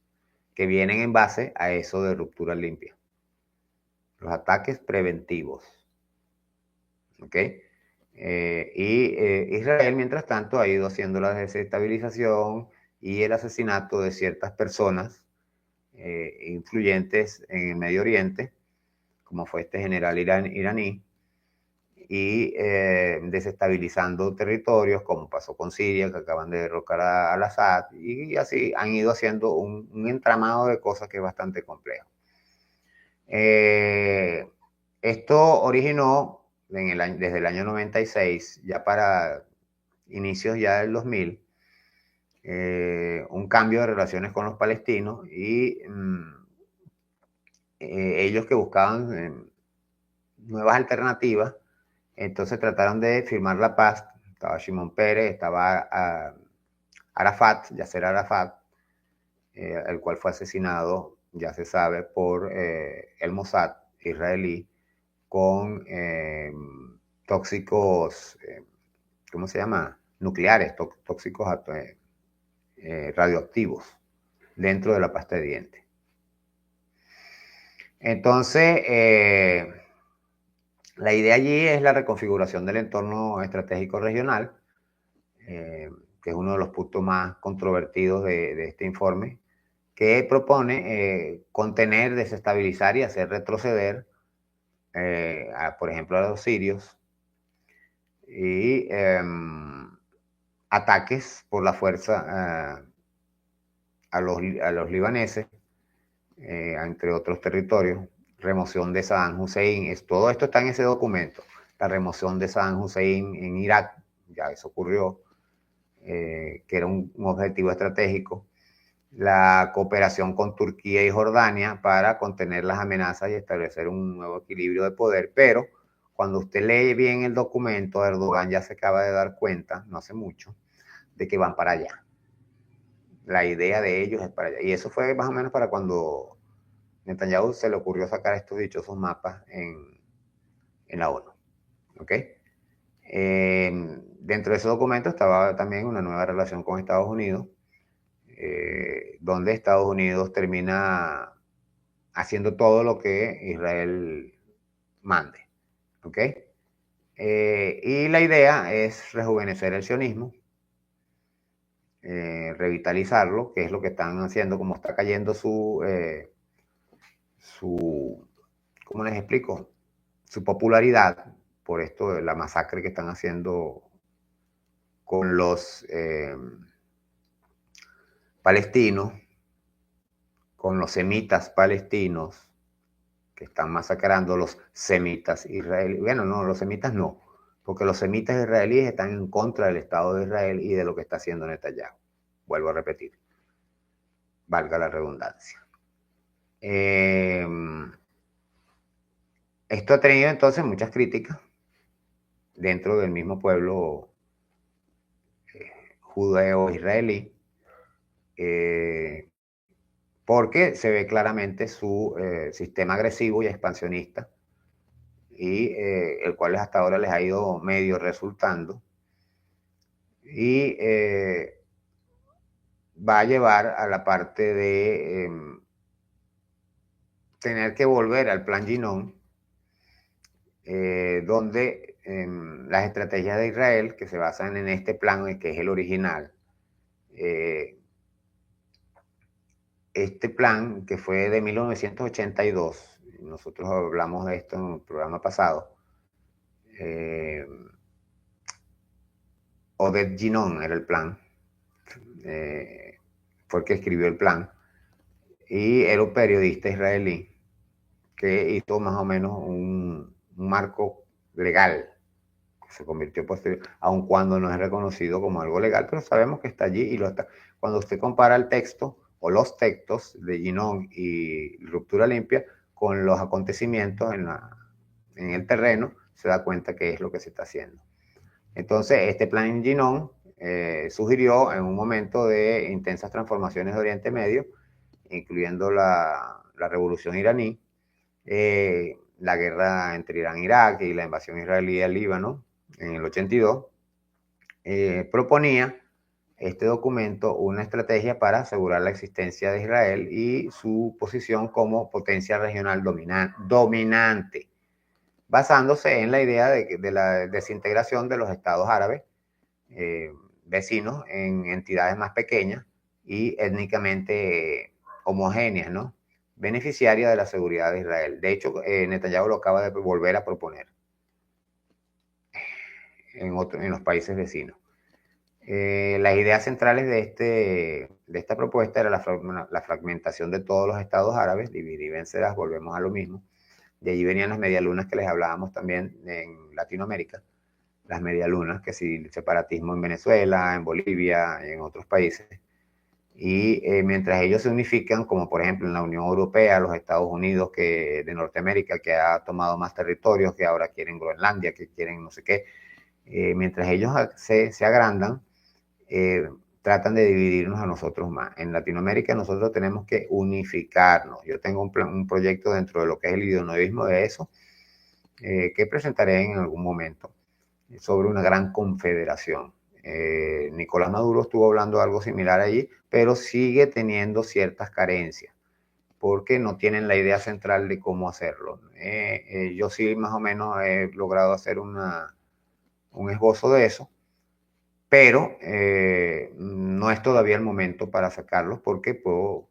que vienen en base a eso de ruptura limpia. Los ataques preventivos. ¿Ok? Israel, mientras tanto, ha ido haciendo la desestabilización y el asesinato de ciertas personas influyentes en el Medio Oriente, como fue este general iraní, y desestabilizando territorios, como pasó con Siria, que acaban de derrocar al Assad, y así han ido haciendo un entramado de cosas que es bastante complejo. Esto originó desde el año 96, ya para inicios ya del 2000, un cambio de relaciones con los palestinos y ellos que buscaban nuevas alternativas, entonces trataron de firmar la paz. Estaba Shimon Peres, estaba Arafat, Yasser Arafat, el cual fue asesinado, ya se sabe, por el Mossad israelí con tóxicos, ¿cómo se llama? Nucleares, tóxicos radioactivos dentro de la pasta de dientes. Entonces, la idea allí es la reconfiguración del entorno estratégico regional, que es uno de los puntos más controvertidos de este informe, que propone contener, desestabilizar y hacer retroceder, por ejemplo, a los sirios, y ataques por la fuerza a los libaneses, entre otros territorios, remoción de Saddam Hussein, todo esto está en ese documento, la remoción de Saddam Hussein en Irak, ya eso ocurrió, que era un objetivo estratégico, la cooperación con Turquía y Jordania para contener las amenazas y establecer un nuevo equilibrio de poder, pero cuando usted lee bien el documento, Erdogan ya se acaba de dar cuenta, no hace mucho, de que van para allá. La idea de ellos es para allá. Y eso fue más o menos para cuando Netanyahu se le ocurrió sacar estos dichosos mapas en la ONU. ¿Ok? Dentro de ese documento estaba también una nueva relación con Estados Unidos, donde Estados Unidos termina haciendo todo lo que Israel mande. ¿Ok? Y la idea es rejuvenecer el sionismo, revitalizarlo, que es lo que están haciendo, como está cayendo ¿cómo les explico? Su popularidad por esto de la masacre que están haciendo con los palestinos, con los semitas palestinos, que están masacrando los semitas israelíes. Bueno, no, los semitas no. porque los semitas israelíes están en contra del Estado de Israel y de lo que está haciendo Netanyahu. Vuelvo a repetir, valga la redundancia. Esto ha tenido entonces muchas críticas dentro del mismo pueblo judeo-israelí, porque se ve claramente su sistema agresivo y expansionista, y el cual hasta ahora les ha ido medio resultando, y va a llevar a la parte de tener que volver al plan Ginón, donde las estrategias de Israel, que se basan en este plan, que es el original, este plan que fue de 1982, nosotros hablamos de esto en el programa pasado, Oded Ginón era el plan, fue el que escribió el plan, y era un periodista israelí que hizo más o menos un marco legal, que se convirtió posterior, aun cuando no es reconocido como algo legal, pero sabemos que está allí y lo está. Cuando usted compara el texto o los textos de Ginón y Ruptura Limpia con los acontecimientos en el terreno, se da cuenta que es lo que se está haciendo. Entonces, este plan en Ginón sugirió en un momento de intensas transformaciones de Oriente Medio, incluyendo la revolución iraní, la guerra entre Irán e Irak y la invasión israelí al Líbano en el 82, proponía este documento una estrategia para asegurar la existencia de Israel y su posición como potencia regional dominante, basándose en la idea de la desintegración de los estados árabes vecinos en entidades más pequeñas y étnicamente homogéneas, ¿no? Beneficiaria de la seguridad de Israel. De hecho, Netanyahu lo acaba de volver a proponer en los países vecinos. Las ideas centrales de esta propuesta era la fragmentación de todos los estados árabes, dividir y vencerás, volvemos a lo mismo. De allí venían las medialunas que les hablábamos también en Latinoamérica, las medialunas, que si el separatismo en Venezuela, en Bolivia y en otros países. Y mientras ellos se unifican, como por ejemplo en la Unión Europea, los Estados Unidos de Norteamérica, que ha tomado más territorios, que ahora quieren Groenlandia, que quieren no sé qué, mientras ellos se agrandan, tratan de dividirnos a nosotros más. En Latinoamérica nosotros tenemos que unificarnos. Yo tengo un proyecto dentro de lo que es el ideonovismo de eso, que presentaré en algún momento, sobre una gran confederación. Nicolás Maduro estuvo hablando de algo similar allí, pero sigue teniendo ciertas carencias, porque no tienen la idea central de cómo hacerlo. Yo sí más o menos he logrado hacer un esbozo de eso, pero no es todavía el momento para sacarlos, porque puedo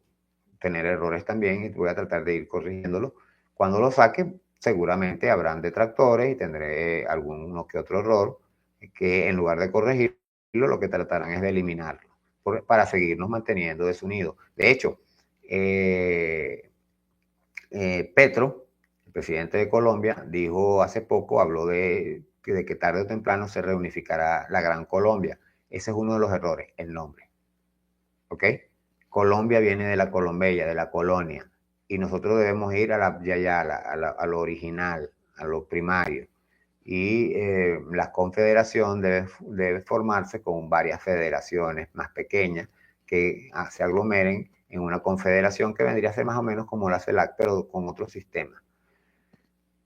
tener errores también y voy a tratar de ir corrigiéndolos. Cuando lo saque, seguramente habrán detractores y tendré alguno que otro error que en lugar de corregirlo, lo que tratarán es de eliminarlo para seguirnos manteniendo desunidos. De hecho, Petro, el presidente de Colombia, dijo hace poco, habló de que tarde o temprano se reunificará la Gran Colombia. Ese es uno de los errores, el nombre. ¿Ok? Colombia viene de la Colombella, de la colonia, y nosotros debemos ir a lo original, a lo primario. Y la confederación debe formarse con varias federaciones más pequeñas que se aglomeren en una confederación que vendría a ser más o menos como la CELAC, pero con otro sistema.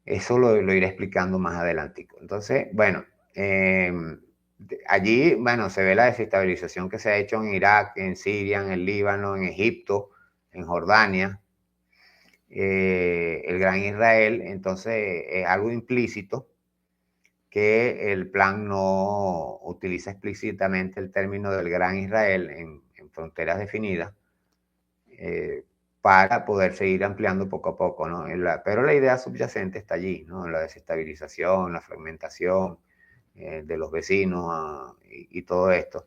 Eso lo iré explicando más adelante. Entonces, bueno, allí, bueno, se ve la desestabilización que se ha hecho en Irak, en Siria, en el Líbano, en Egipto, en Jordania, el Gran Israel. Entonces, es algo implícito que el plan no utiliza explícitamente el término del Gran Israel en fronteras definidas, para poder seguir ampliando poco a poco, ¿no? Pero la idea subyacente está allí, ¿no? La desestabilización, la fragmentación de los vecinos y todo esto.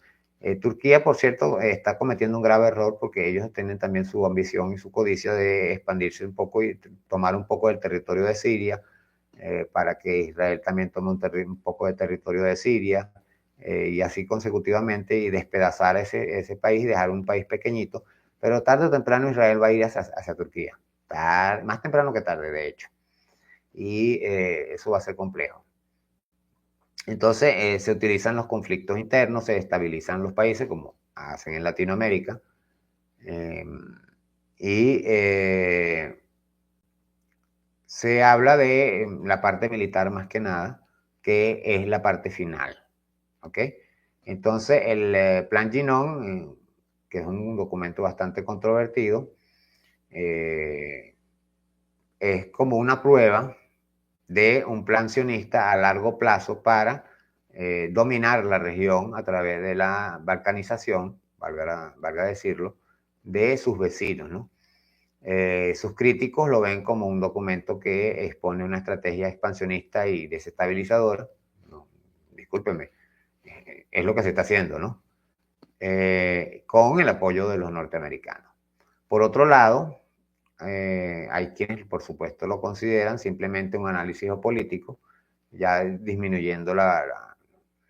Turquía, por cierto, está cometiendo un grave error, porque ellos tienen también su ambición y su codicia de expandirse un poco y tomar un poco del territorio de Siria, para que Israel también tome un poco de territorio de Siria, y así consecutivamente, y despedazar ese país y dejar un país pequeñito. Pero tarde o temprano Israel va a ir hacia Turquía. Más temprano que tarde, de hecho. Y eso va a ser complejo. Entonces se utilizan los conflictos internos, se estabilizan los países como hacen en Latinoamérica, y se habla de la parte militar más que nada, que es la parte final. ¿Ok? Entonces el Plan Ginón, que es un documento bastante controvertido, es como una prueba de un plan sionista a largo plazo para dominar la región a través de la balcanización, valga decirlo, de sus vecinos, ¿no? Sus críticos lo ven como un documento que expone una estrategia expansionista y desestabilizadora. No, discúlpenme, es lo que se está haciendo, ¿no? Con el apoyo de los norteamericanos. Por otro lado, hay quienes, por supuesto, lo consideran simplemente un análisis geopolítico, ya disminuyendo la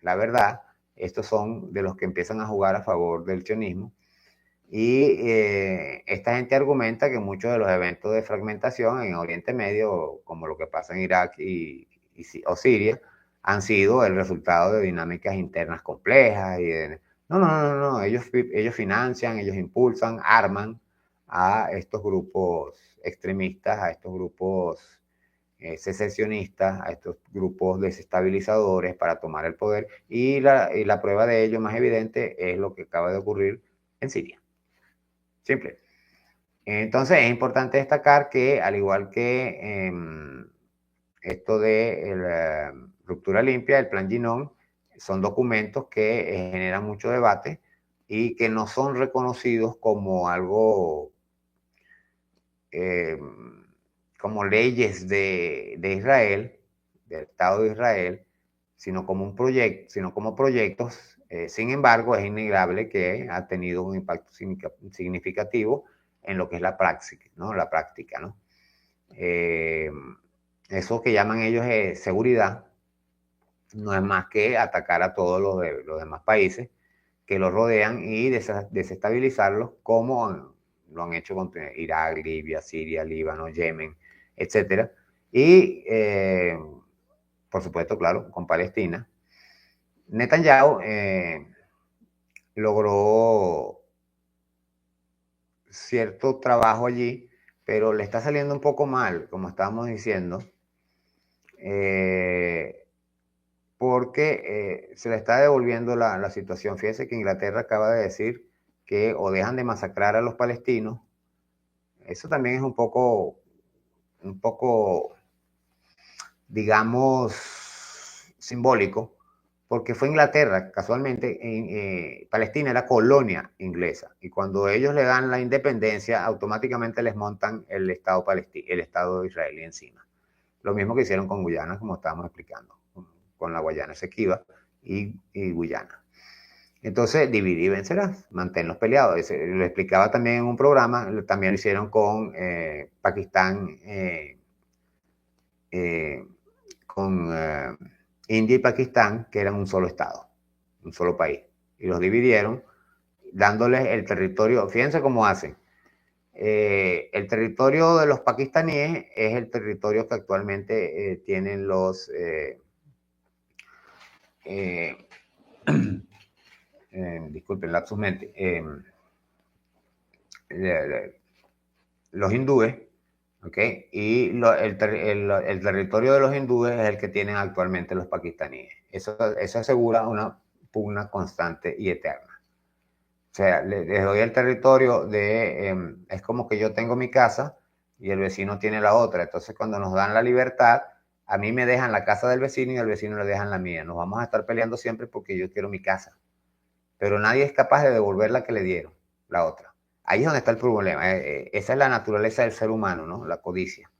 verdad. Estos son de los que empiezan a jugar a favor del sionismo. Y esta gente argumenta que muchos de los eventos de fragmentación en Oriente Medio, como lo que pasa en Irak o Siria, han sido el resultado de dinámicas internas complejas. No. Ellos financian, ellos impulsan, arman a estos grupos extremistas, a estos grupos secesionistas, a estos grupos desestabilizadores para tomar el poder. Y la prueba de ello más evidente es lo que acaba de ocurrir en Siria. Simple. Entonces es importante destacar que, al igual que esto de ruptura limpia, el Plan Ginón, son documentos que generan mucho debate y que no son reconocidos como algo, como leyes de Israel, del Estado de Israel, sino como proyectos. Sin embargo, es innegable que ha tenido un impacto significativo en lo que es la práctica, ¿no? Eso que llaman ellos seguridad no es más que atacar a todos los demás países que los rodean y desestabilizarlos, como lo han hecho con Irak, Libia, Siria, Líbano, Yemen, etc. Y, por supuesto, claro, con Palestina. Netanyahu logró cierto trabajo allí, pero le está saliendo un poco mal, como estábamos diciendo, porque se le está devolviendo la situación. Fíjese que Inglaterra acaba de decir que o dejan de masacrar a los palestinos. Eso también es un poco, digamos, simbólico, porque fue Inglaterra, casualmente, Palestina era colonia inglesa, y cuando ellos le dan la independencia, automáticamente les montan el Estado israelí encima. Lo mismo que hicieron con Guyana, como estábamos explicando, con la Guayana Esequiba y Guyana. Entonces, dividir y vencerás, manténlos peleados. Lo explicaba también en un programa, también lo hicieron con Pakistán, con India y Pakistán, que eran un solo estado, un solo país, y los dividieron dándoles el territorio. Fíjense cómo hacen. El territorio de los pakistaníes es el territorio que actualmente tienen los disculpen, lapsus mente, los hindúes, ¿ok? Y el territorio de los hindúes es el que tienen actualmente los pakistaníes. Eso asegura una pugna constante y eterna. O sea, les doy el territorio es como que yo tengo mi casa y el vecino tiene la otra. Entonces, cuando nos dan la libertad, a mí me dejan la casa del vecino y al vecino le dejan la mía. Nos vamos a estar peleando siempre porque yo quiero mi casa. Pero nadie es capaz de devolver la que le dieron, la otra. Ahí es donde está el problema. Esa es la naturaleza del ser humano, ¿no? La codicia.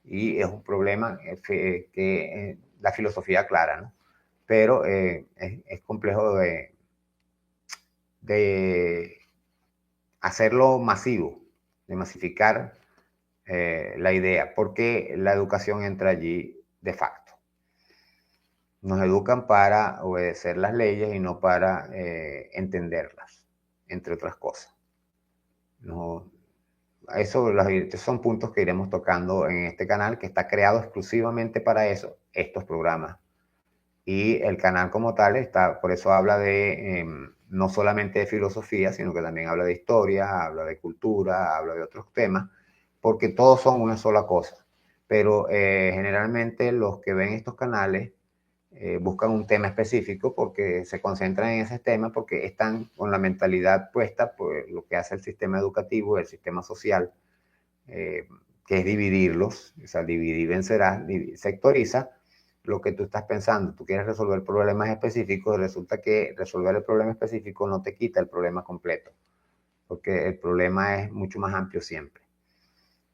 Y es un problema que la filosofía clara, ¿no? Pero es complejo de hacerlo masivo, de masificar la idea, porque la educación entra allí de facto. Nos educan para obedecer las leyes y no para entenderlas, entre otras cosas. No, estos son puntos que iremos tocando en este canal, que está creado exclusivamente para eso, estos programas. Y el canal como tal por eso habla de no solamente de filosofía, sino que también habla de historia, habla de cultura, habla de otros temas, porque todos son una sola cosa. Pero generalmente los que ven estos canales buscan un tema específico porque se concentran en ese tema, porque están con la mentalidad puesta por lo que hace el sistema educativo, el sistema social, que es dividirlos, o sea, dividir y vencerás, sectoriza lo que tú estás pensando. Tú quieres resolver problemas específicos y resulta que resolver el problema específico no te quita el problema completo, porque el problema es mucho más amplio siempre.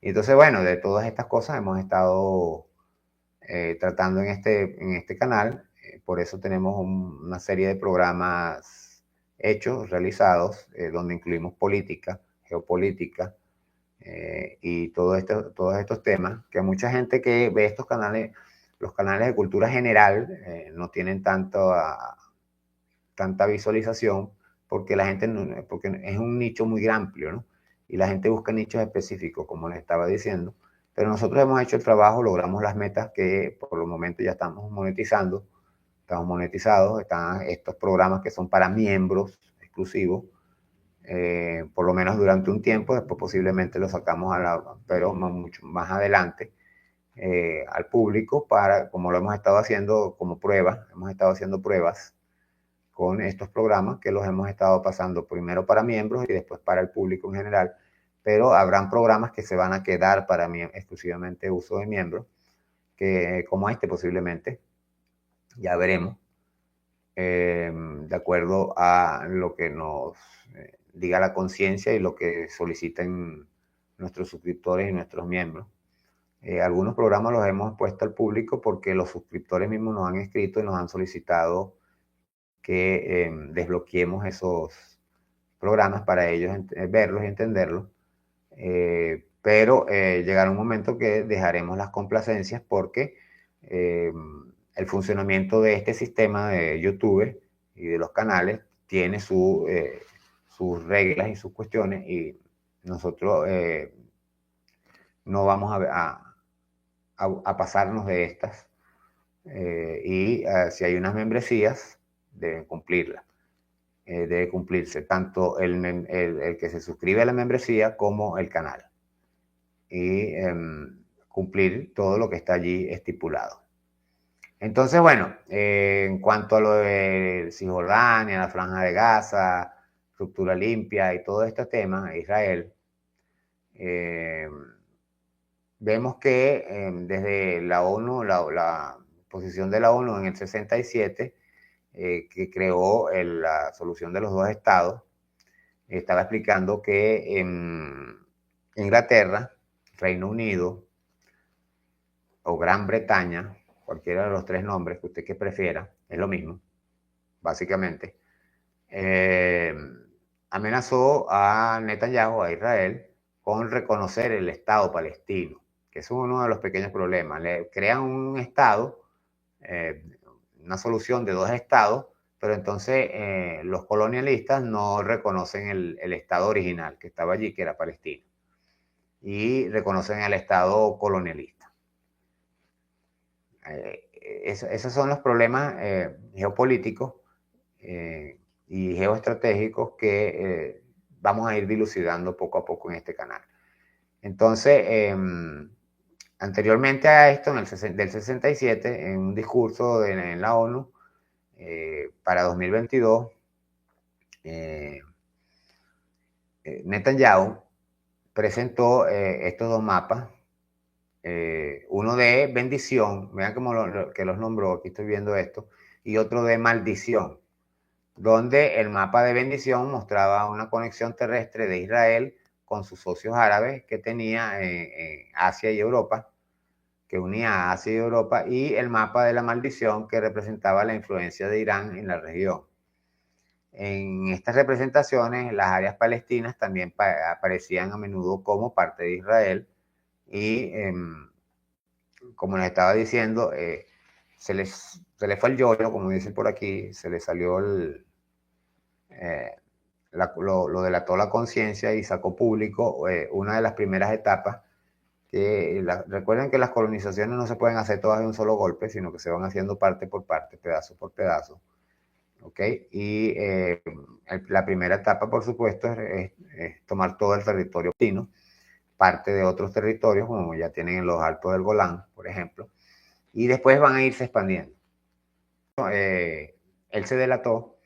Y entonces, bueno, de todas estas cosas hemos estado tratando en este canal. Por eso tenemos una serie de programas hechos, realizados, donde incluimos política, geopolítica, y todos estos temas, que mucha gente que ve estos canales, los canales de cultura general, no tienen tanta visualización, porque la gente porque es un nicho muy amplio, ¿no? Y la gente busca nichos específicos, como les estaba diciendo. Pero nosotros hemos hecho el trabajo, logramos las metas que por el momento ya estamos monetizados. Están estos programas que son para miembros exclusivos, por lo menos durante un tiempo. Después posiblemente lo sacamos pero mucho más adelante, al público, como lo hemos estado haciendo como prueba. Hemos estado haciendo pruebas con estos programas que los hemos estado pasando primero para miembros y después para el público en general, pero habrán programas que se van a quedar para exclusivamente uso de miembros, como este posiblemente, ya veremos, de acuerdo a lo que nos diga la conciencia y lo que soliciten nuestros suscriptores y nuestros miembros. Algunos programas los hemos puesto al público porque los suscriptores mismos nos han escrito y nos han solicitado que desbloqueemos esos programas para ellos verlos y entenderlos. Pero llegará un momento que dejaremos las complacencias, porque el funcionamiento de este sistema de YouTube y de los canales tiene sus reglas y sus cuestiones, y nosotros no vamos a pasarnos de estas. Y si hay unas membresías, deben cumplirlas. Debe cumplirse tanto el que se suscribe a la membresía como el canal, y cumplir todo lo que está allí estipulado. Entonces, bueno, en cuanto a lo de Cisjordania, la Franja de Gaza, Ruptura Limpia y todo este tema, Israel, vemos que desde la ONU, la posición de la ONU en el 67, que creó la solución de los dos estados, estaba explicando que en Inglaterra, Reino Unido o Gran Bretaña, cualquiera de los tres nombres que usted prefiera, es lo mismo, básicamente, amenazó a Netanyahu, a Israel, con reconocer el Estado palestino, que es uno de los pequeños problemas. Le crean un Estado, una solución de dos estados, pero entonces los colonialistas no reconocen el Estado original que estaba allí, que era Palestina, y reconocen el Estado colonialista. Esos son los problemas geopolíticos y geoestratégicos que vamos a ir dilucidando poco a poco en este canal. Entonces, anteriormente a esto, del 67, en un discurso en la ONU para 2022, Netanyahu presentó estos dos mapas, uno de bendición, vean cómo que los nombró, aquí estoy viendo esto, y otro de maldición, donde el mapa de bendición mostraba una conexión terrestre de Israel con sus socios árabes que tenía Asia y Europa, que unía a Asia y Europa, y el mapa de la maldición, que representaba la influencia de Irán en la región. En estas representaciones, las áreas palestinas también aparecían a menudo como parte de Israel, y como les estaba diciendo, se les fue el yoyo, como dicen por aquí, se les salió lo delató la conciencia y sacó público una de las primeras etapas. Recuerden que las colonizaciones no se pueden hacer todas de un solo golpe, sino que se van haciendo parte por parte, pedazo por pedazo. ¿Ok? Y la primera etapa, por supuesto, es tomar todo el territorio palestino, parte de otros territorios, como ya tienen en los Altos del Golán, por ejemplo, y después van a irse expandiendo. Él se delató,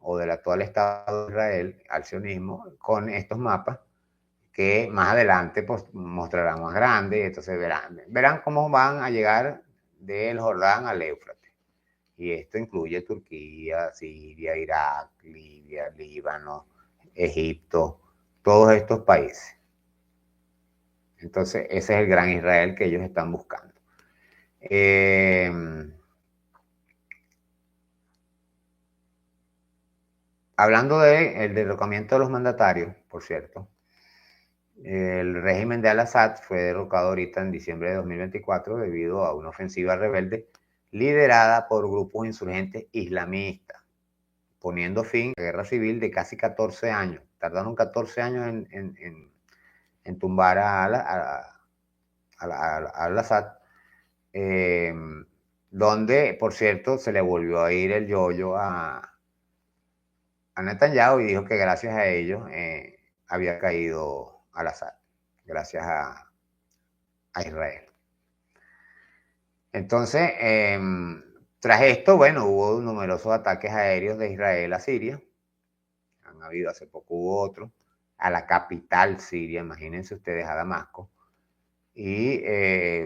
o delató al Estado de Israel, al sionismo, con estos mapas que más adelante pues, mostrarán más grandes, entonces verán cómo van a llegar del Jordán al Éufrates. Y esto incluye Turquía, Siria, Irak, Libia, Líbano, Egipto, todos estos países. Entonces, ese es el gran Israel que ellos están buscando. Hablando del derrocamiento de los mandatarios, por cierto, el régimen de Al-Assad fue derrocado ahorita en diciembre de 2024 debido a una ofensiva rebelde liderada por grupos insurgentes islamistas, poniendo fin a la guerra civil de casi 14 años. Tardaron 14 años en tumbar a Al-Assad, donde, por cierto, se le volvió a ir el yoyo a Netanyahu y dijo que gracias a ellos había caído Al-Assad, gracias a Israel. Entonces, tras esto, bueno, hubo numerosos ataques aéreos de Israel a Siria. Han habido, hace poco hubo otro, a la capital siria, imagínense ustedes, a Damasco, y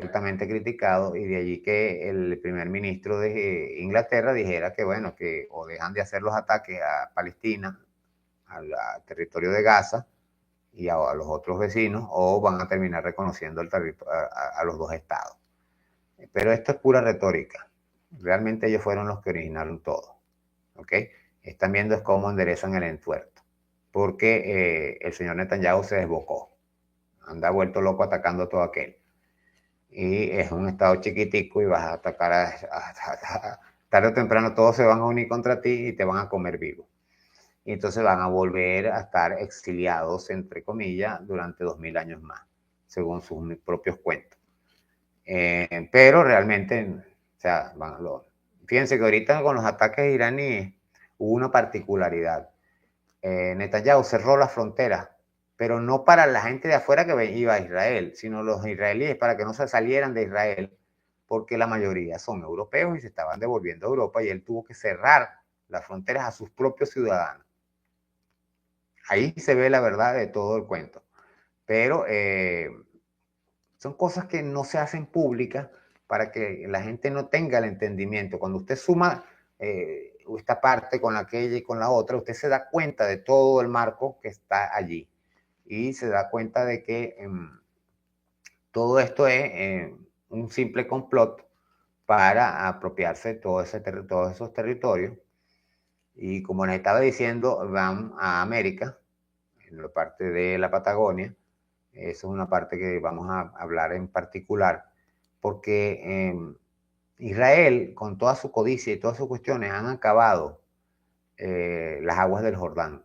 altamente criticado, y de allí que el primer ministro de Inglaterra dijera que, bueno, que o dejan de hacer los ataques a Palestina, al territorio de Gaza, y a los otros vecinos, o van a terminar reconociendo a los dos estados. Pero esto es pura retórica. Realmente ellos fueron los que originaron todo. ¿Ok? Están viendo cómo enderezan el entuerto. Porque el señor Netanyahu se desbocó. Anda vuelto loco atacando a todo aquel. Y es un estado chiquitico y vas a atacar tarde o temprano todos se van a unir contra ti y te van a comer vivo. Y entonces van a volver a estar exiliados, entre comillas, durante 2000 años más, según sus propios cuentos. Pero realmente, o sea, fíjense que ahorita con los ataques iraníes hubo una particularidad. Netanyahu cerró las fronteras, pero no para la gente de afuera que iba a Israel, sino los israelíes para que no se salieran de Israel, porque la mayoría son europeos y se estaban devolviendo a Europa y él tuvo que cerrar las fronteras a sus propios ciudadanos. Ahí se ve la verdad de todo el cuento. Pero son cosas que no se hacen públicas para que la gente no tenga el entendimiento. Cuando usted suma esta parte con aquella y con la otra, usted se da cuenta de todo el marco que está allí. Y se da cuenta de que todo esto es un simple complot para apropiarse de todos esos territorios. Y como les estaba diciendo, van a América, en la parte de la Patagonia. Esa es una parte que vamos a hablar en particular, porque Israel, con toda su codicia y todas sus cuestiones, han acabado las aguas del Jordán.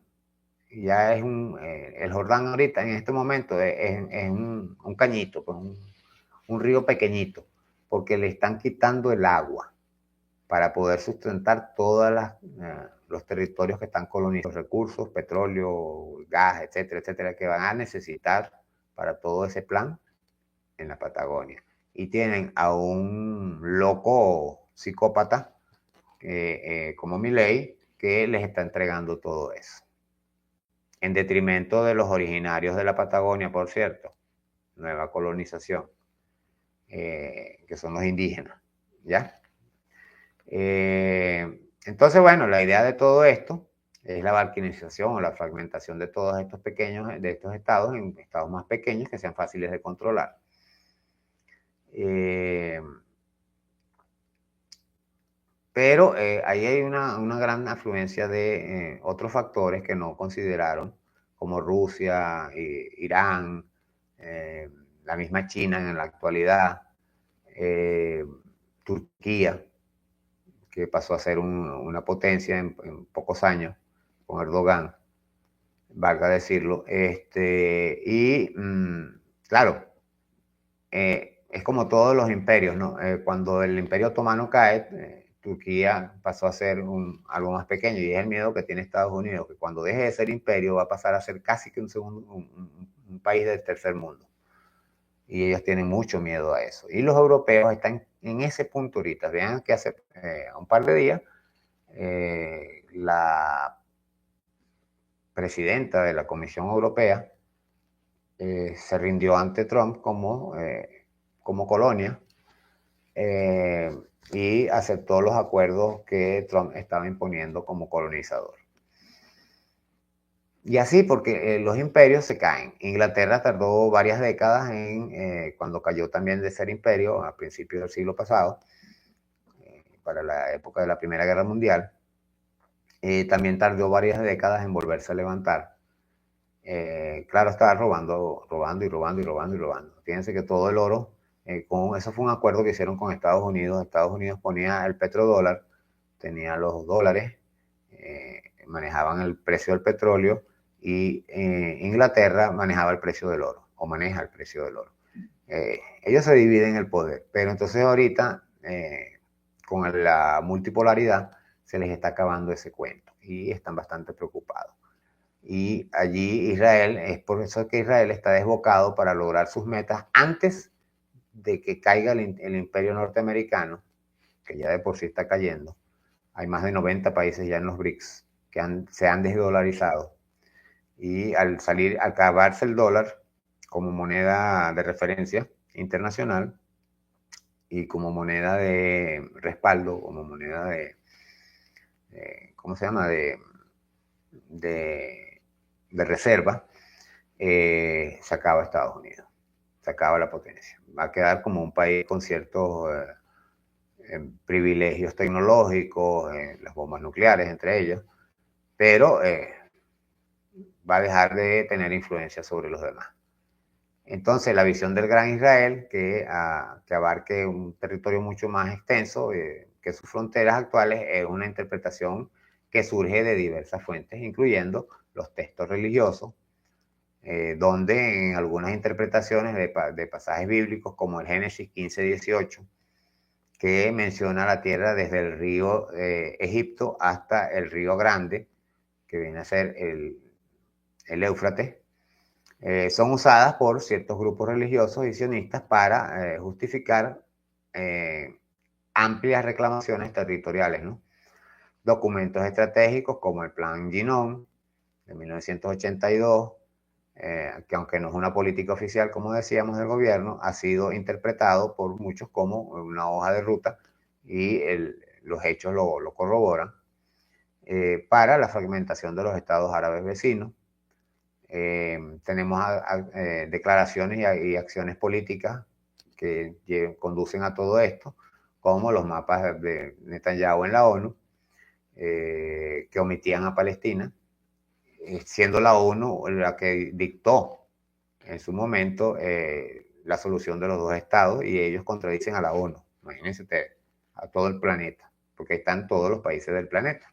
Ya es el Jordán ahorita, en este momento, es un cañito, pues un río pequeñito, porque le están quitando el agua para poder sustentar todos los territorios que están colonizados, los recursos, petróleo, gas, etcétera, etcétera, que van a necesitar para todo ese plan en la Patagonia. Y tienen a un loco psicópata como Milei que les está entregando todo eso. En detrimento de los originarios de la Patagonia, por cierto, nueva colonización, que son los indígenas, ¿ya? Entonces, bueno, la idea de todo esto es la balcanización o la fragmentación de todos estos pequeños, de estos estados en estados más pequeños que sean fáciles de controlar. Pero ahí hay una gran afluencia de otros factores que no consideraron, como Rusia, Irán, la misma China en la actualidad, Turquía, que pasó a ser una potencia en pocos años con Erdogan, valga decirlo. Claro, es como todos los imperios, ¿no? Cuando el imperio otomano cae, Turquía pasó a ser algo más pequeño, y es el miedo que tiene Estados Unidos, que cuando deje de ser imperio va a pasar a ser casi que un país del tercer mundo. Y ellos tienen mucho miedo a eso. Y los europeos están en ese punto ahorita. Vean que hace un par de días la presidenta de la Comisión Europea se rindió ante Trump como colonia, y aceptó los acuerdos que Trump estaba imponiendo como colonizador. Y así, porque los imperios se caen. Inglaterra tardó varias décadas cuando cayó también de ser imperio a principios del siglo pasado, para la época de la Primera Guerra Mundial. También tardó varias décadas en volverse a levantar. Claro, estaba robando y robando y robando y robando. Fíjense que todo el oro, eso fue un acuerdo que hicieron con Estados Unidos. Estados Unidos ponía el petrodólar, tenía los dólares, manejaban el precio del petróleo, y Inglaterra manejaba el precio del oro, o maneja el precio del oro. Ellos se dividen el poder, pero entonces ahorita, con la multipolaridad, se les está acabando ese cuento y están bastante preocupados. Y allí Israel, es por eso que Israel está desbocado para lograr sus metas antes de que caiga el imperio norteamericano, que ya de por sí está cayendo. Hay más de 90 países ya en los BRICS que se han desdolarizado. Y al acabarse el dólar como moneda de referencia internacional y como moneda de respaldo, como moneda ¿cómo se llama? De reserva, se acaba Estados Unidos, se acaba la potencia. Va a quedar como un país con ciertos privilegios tecnológicos, las bombas nucleares entre ellos, pero va a dejar de tener influencia sobre los demás. Entonces, la visión del Gran Israel, que abarque un territorio mucho más extenso que sus fronteras actuales, es una interpretación que surge de diversas fuentes, incluyendo los textos religiosos, donde en algunas interpretaciones de pasajes bíblicos, como el Génesis 15:18, que menciona la tierra desde el río Egipto hasta el río Grande, que viene a ser el Éufrates, son usadas por ciertos grupos religiosos y sionistas para justificar amplias reclamaciones territoriales, ¿no? Documentos estratégicos como el Plan Ginon de 1982, que aunque no es una política oficial, como decíamos, del gobierno, ha sido interpretado por muchos como una hoja de ruta, y los hechos lo corroboran, para la fragmentación de los estados árabes vecinos. Tenemos declaraciones y acciones políticas que conducen a todo esto, como los mapas de Netanyahu en la ONU, que omitían a Palestina, siendo la ONU la que dictó en su momento la solución de los dos estados, y ellos contradicen a la ONU. Imagínense ustedes, a todo el planeta, porque están todos los países del planeta.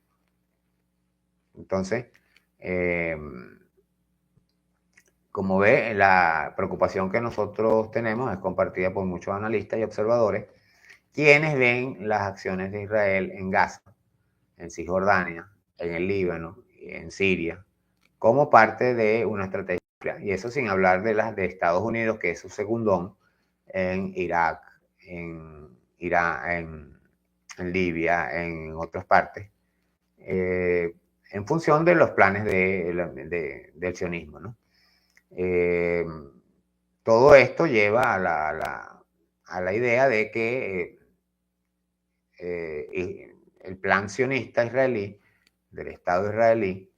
Entonces, como ve, la preocupación que nosotros tenemos es compartida por muchos analistas y observadores, quienes ven las acciones de Israel en Gaza, en Cisjordania, en el Líbano, en Siria, como parte de una estrategia. Y eso sin hablar de las de Estados Unidos, que es su segundón, en Irak, en Irán, en Libia, en otras partes, en función de los planes del sionismo, ¿no? Todo esto lleva a la idea de que el plan sionista israelí, del Estado israelí,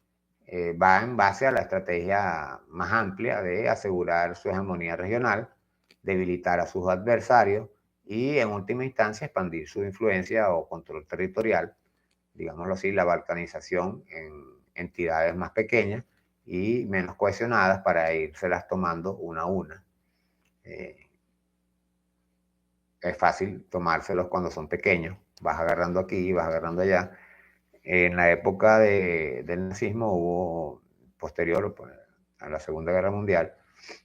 va en base a la estrategia más amplia de asegurar su hegemonía regional, debilitar a sus adversarios y, en última instancia, expandir su influencia o control territorial, digámoslo así, la balcanización en entidades más pequeñas y menos cohesionadas, para irselas tomando una a una. es fácil tomárselos cuando son pequeños. Vas agarrando aquí, vas agarrando allá. En la época del nazismo hubo, posterior pues, a la Segunda Guerra Mundial,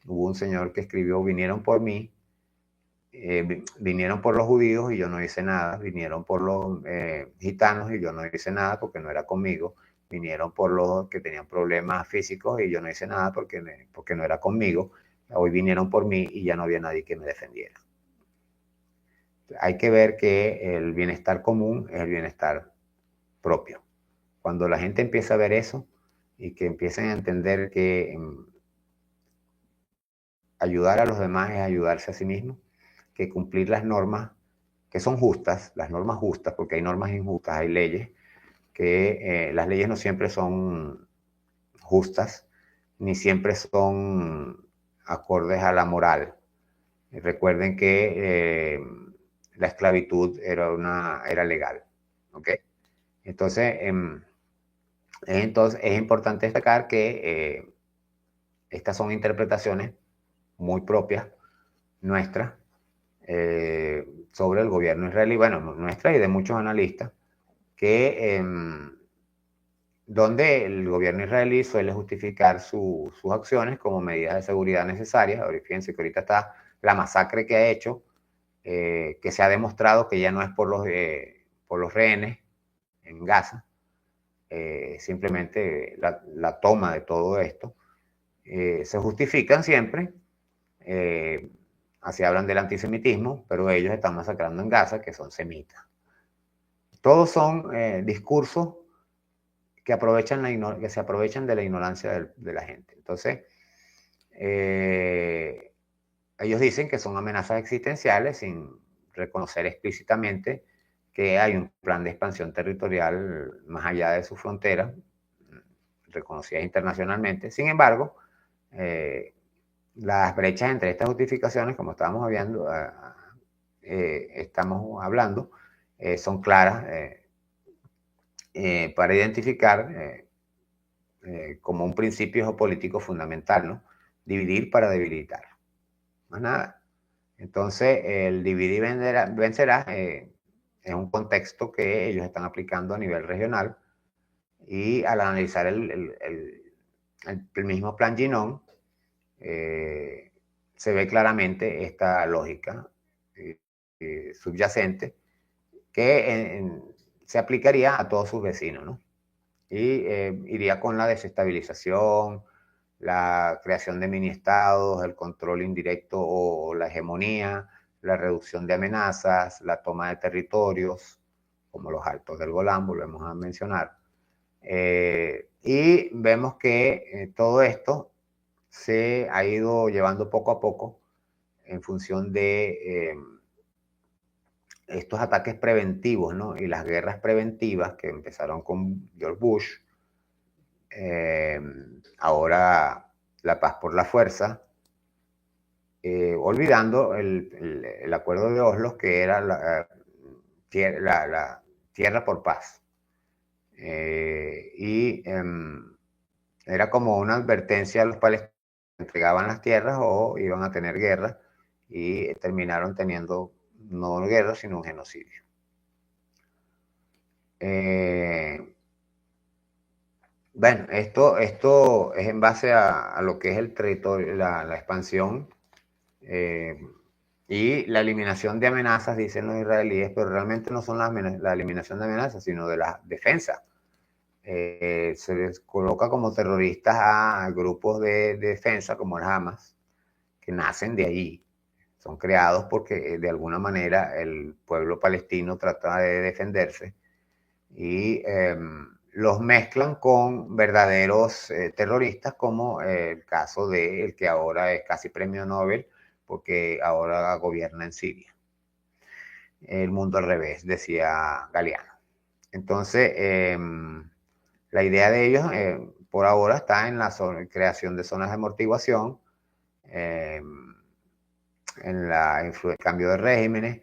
hubo un señor que escribió, vinieron por mí, vinieron por los judíos y yo no hice nada, vinieron por los gitanos y yo no hice nada porque no era conmigo, vinieron por los que tenían problemas físicos y yo no hice nada porque no era conmigo, hoy vinieron por mí y ya no había nadie que me defendiera. Hay que ver que el bienestar común es el bienestar propio. Cuando la gente empieza a ver eso y que empiecen a entender que ayudar a los demás es ayudarse a sí mismo, que cumplir las normas que son justas, las normas justas, porque hay normas injustas, hay leyes, que las leyes no siempre son justas, ni siempre son acordes a la moral. Recuerden que la esclavitud era legal, ¿ok? Entonces, es importante destacar que estas son interpretaciones muy propias nuestras sobre el gobierno israelí, bueno, nuestra y de muchos analistas, que donde el gobierno israelí suele justificar sus acciones como medidas de seguridad necesarias. Fíjense que ahorita está la masacre que ha hecho, que se ha demostrado que ya no es por los rehenes en Gaza, simplemente la toma de todo esto. Se justifican siempre, así hablan del antisemitismo, pero ellos están masacrando en Gaza, que son semitas. Todos son discursos que se aprovechan de la ignorancia de la gente. Entonces, ellos dicen que son amenazas existenciales sin reconocer explícitamente que hay un plan de expansión territorial más allá de su frontera, reconocidas internacionalmente. Sin embargo, las brechas entre estas justificaciones, como estamos hablando, son claras para identificar como un principio geopolítico fundamental, ¿no? Dividir para debilitar. Más nada. Entonces, el dividir y vencerá es un contexto que ellos están aplicando a nivel regional, y al analizar el mismo plan Ginon, se ve claramente esta lógica subyacente que se aplicaría a todos sus vecinos, ¿no? Y iría con la desestabilización, la creación de mini-estados, el control indirecto o la hegemonía, la reducción de amenazas, la toma de territorios, como los Altos del Golán, volvemos a mencionar. Y vemos que todo esto se ha ido llevando poco a poco en función de estos ataques preventivos, ¿no? Y las guerras preventivas que empezaron con George Bush, ahora la paz por la fuerza, olvidando el acuerdo de Oslo, que era la tierra por paz. Era como una advertencia a los palestinos que entregaban las tierras o iban a tener guerra, y terminaron teniendo no guerra, sino un genocidio. Bueno, esto es en base a lo que es el territorio, la expansión y la eliminación de amenazas, dicen los israelíes, pero realmente no son la eliminación de amenazas, sino de la defensa. Se les coloca como terroristas a grupos de defensa como el Hamas, que nacen de allí. Son creados porque de alguna manera el pueblo palestino trata de defenderse, y los mezclan con verdaderos terroristas, como el caso del que ahora es casi premio Nobel, porque ahora gobierna en Siria. El mundo al revés, decía Galeano. Entonces, la idea de ellos por ahora está en la creación de zonas de amortiguación, en el cambio de regímenes.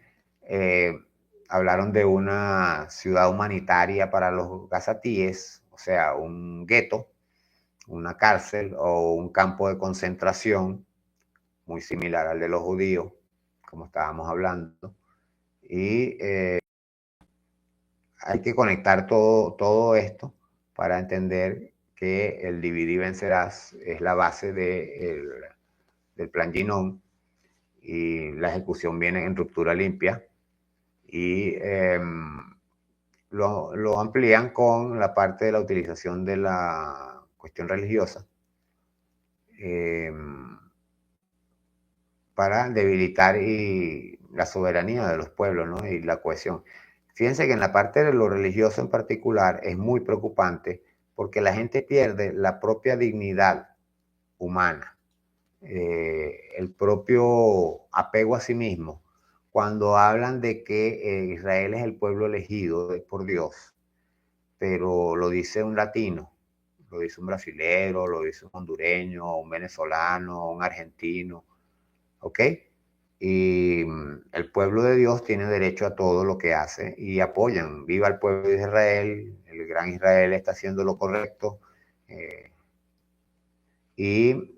Hablaron de una ciudad humanitaria para los gazatíes, o sea, un gueto, una cárcel o un campo de concentración muy similar al de los judíos, como estábamos hablando. Y hay que conectar todo esto para entender que el dividir y vencerás es la base del plan Ginón, y la ejecución viene en ruptura limpia, y lo amplían con la parte de la utilización de la cuestión religiosa para debilitar la soberanía de los pueblos, ¿no? Y la cohesión. Fíjense que en la parte de lo religioso en particular es muy preocupante porque la gente pierde la propia dignidad humana, el propio apego a sí mismo, cuando hablan de que Israel es el pueblo elegido por Dios, pero lo dice un latino, lo dice un brasilero, lo dice un hondureño, un venezolano, un argentino, ¿ok? Y el pueblo de Dios tiene derecho a todo lo que hace y apoyan. Viva el pueblo de Israel, el gran Israel está haciendo lo correcto. Y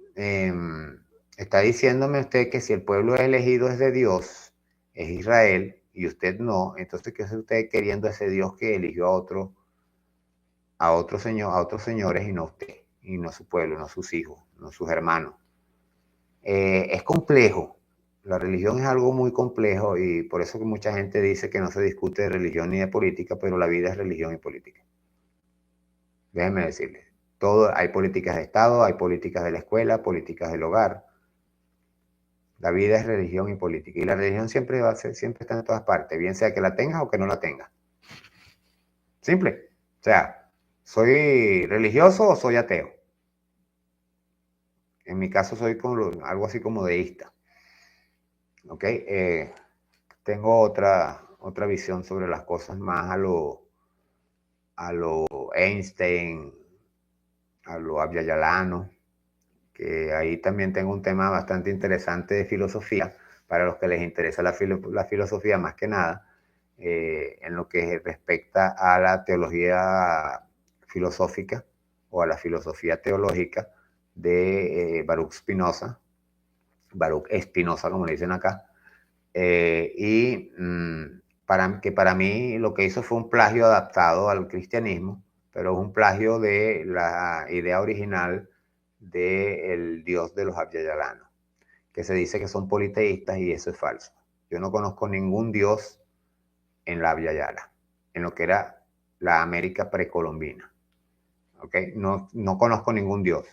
está diciéndome usted que si el pueblo elegido es de Dios, es Israel, y usted no, entonces ¿qué hace usted queriendo ese Dios que eligió a otros señores y no usted, y no su pueblo, no sus hijos, no sus hermanos? Es complejo. La religión es algo muy complejo y por eso que mucha gente dice que no se discute de religión ni de política, pero la vida es religión y política. Déjenme decirles, hay políticas de Estado, hay políticas de la escuela, políticas del hogar. La vida es religión y política. Y la religión siempre va a ser, siempre está en todas partes, bien sea que la tengas o que no la tengas. Simple. O sea, ¿soy religioso o soy ateo? En mi caso soy algo así como deísta. ¿Ok? Tengo otra visión sobre las cosas más a lo Einstein, a lo Abya-Yalano, que ahí también tengo un tema bastante interesante de filosofía, para los que les interesa la filosofía más que nada, en lo que respecta a la teología filosófica o a la filosofía teológica de Baruch Spinoza, Baruch Espinosa, como le dicen acá, y para mí lo que hizo fue un plagio adaptado al cristianismo, pero es un plagio de la idea original del Dios de los Abya-Yalanos, que se dice que son politeístas y eso es falso. Yo no conozco ningún Dios en la Abya-Yala, en lo que era la América precolombina. ¿Okay? No conozco ningún Dios.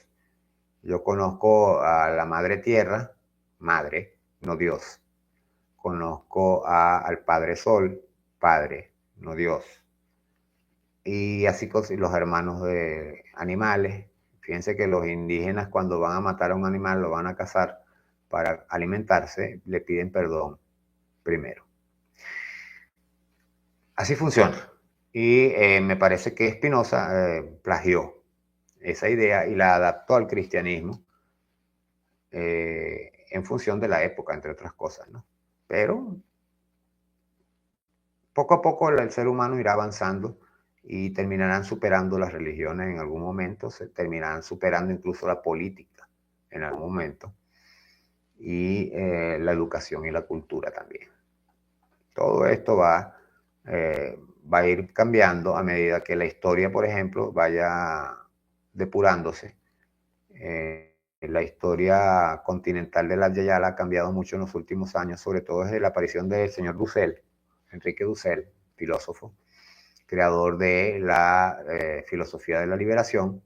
Yo conozco a la Madre Tierra, madre, no Dios. Conozco al Padre Sol, Padre, no Dios. Y así los hermanos de animales. Fíjense que los indígenas cuando van a matar a un animal, lo van a cazar para alimentarse, le piden perdón primero. Así funciona. Y me parece que Spinoza plagió esa idea y la adaptó al cristianismo en función de la época, entre otras cosas, ¿no? Pero poco a poco el ser humano irá avanzando y terminarán superando las religiones en algún momento, se terminarán superando incluso la política en algún momento, y la educación y la cultura también. Todo esto va a ir cambiando a medida que la historia, por ejemplo, vaya depurándose. La historia continental de la Abya-Yala ha cambiado mucho en los últimos años, sobre todo desde la aparición del señor Dussel, Enrique Dussel, filósofo, creador de la filosofía de la liberación,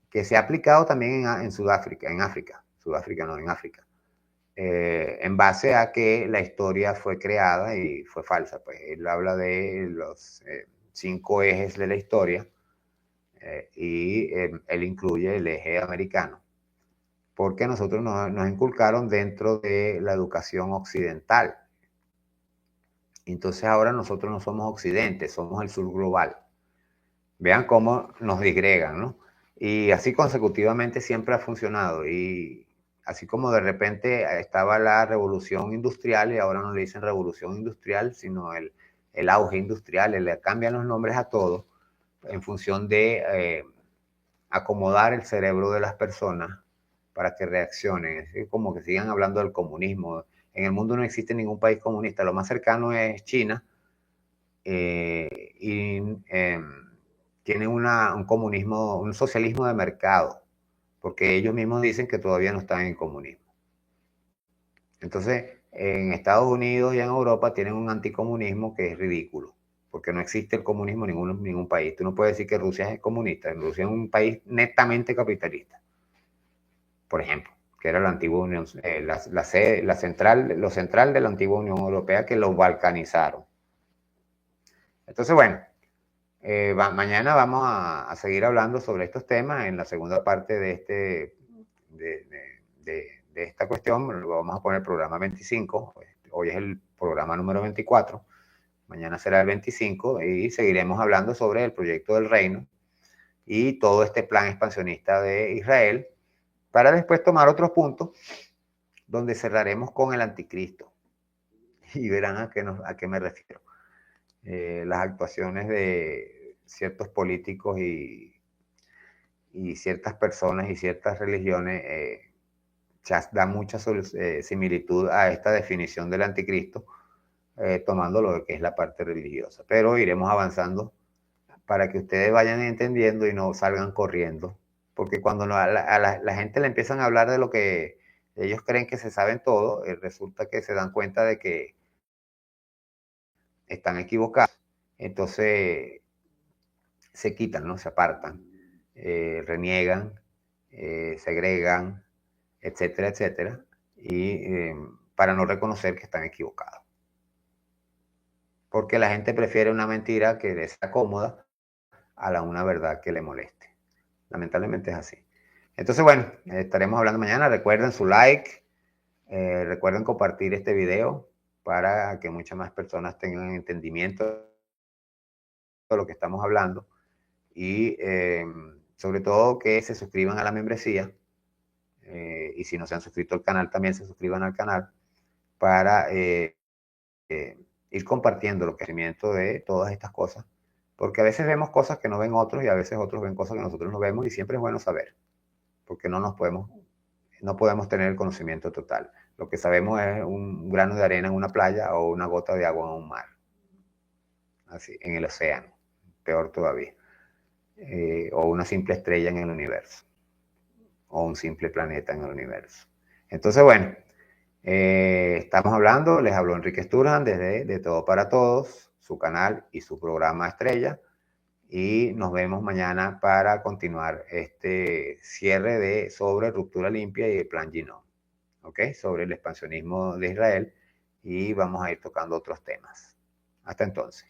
que se ha aplicado también en Sudáfrica, en África, en base a que la historia fue creada y fue falsa. Pues él habla de los 5 ejes de la historia y él incluye el eje americano, porque nosotros nos inculcaron dentro de la educación occidental. Entonces ahora nosotros no somos Occidente, somos el sur global. Vean cómo nos disgregan, ¿no? Y así consecutivamente siempre ha funcionado. Y así como de repente estaba la revolución industrial y ahora no le dicen revolución industrial, sino el auge industrial, le cambian los nombres a todo en función de acomodar el cerebro de las personas para que reaccionen. Es como que sigan hablando del comunismo. En el mundo no existe ningún país comunista. Lo más cercano es China. Y tienen un comunismo, un socialismo de mercado, porque ellos mismos dicen que todavía no están en comunismo. Entonces, en Estados Unidos y en Europa tienen un anticomunismo que es ridículo, porque no existe el comunismo en ningún país. Tú no puedes decir que Rusia es comunista. Rusia es un país netamente capitalista, por ejemplo, que era la antigua Unión, lo central de la antigua Unión Europea, que lo balcanizaron. Entonces, bueno, mañana vamos a seguir hablando sobre estos temas en la segunda parte de esta cuestión. Lo vamos a poner el programa 25. Hoy es el programa número 24. Mañana será el 25 y seguiremos hablando sobre el proyecto del reino y todo este plan expansionista de Israel, para después tomar otros puntos donde cerraremos con el anticristo. Y verán a qué me refiero. Las actuaciones de ciertos políticos y ciertas personas y ciertas religiones da mucha similitud a esta definición del anticristo, tomando lo que es la parte religiosa. Pero iremos avanzando para que ustedes vayan entendiendo y no salgan corriendo, porque cuando a la gente le empiezan a hablar de lo que ellos creen que se saben todo, resulta que se dan cuenta de que están equivocados. Entonces se quitan, ¿no? Se apartan, reniegan, segregan, etcétera, etcétera, y para no reconocer que están equivocados. Porque la gente prefiere una mentira que les sea cómoda a una verdad que le moleste. Lamentablemente es así. Entonces, bueno, estaremos hablando mañana. Recuerden su like, recuerden compartir este video para que muchas más personas tengan entendimiento de lo que estamos hablando y sobre todo que se suscriban a la membresía y si no se han suscrito al canal también se suscriban al canal para ir compartiendo el conocimiento de todas estas cosas, porque a veces vemos cosas que no ven otros y a veces otros ven cosas que nosotros no vemos y siempre es bueno saber, porque no podemos tener el conocimiento total. Lo que sabemos es un grano de arena en una playa o una gota de agua en un mar, así, en el océano, peor todavía, o una simple estrella en el universo, o un simple planeta en el universo. Entonces, bueno, estamos hablando, les habló Enrique Sturhan desde De Todo para Todos, su canal y su programa estrella, y nos vemos mañana para continuar este cierre sobre ruptura limpia y el plan Ginon, ¿ok? Sobre el expansionismo de Israel, y vamos a ir tocando otros temas. Hasta entonces.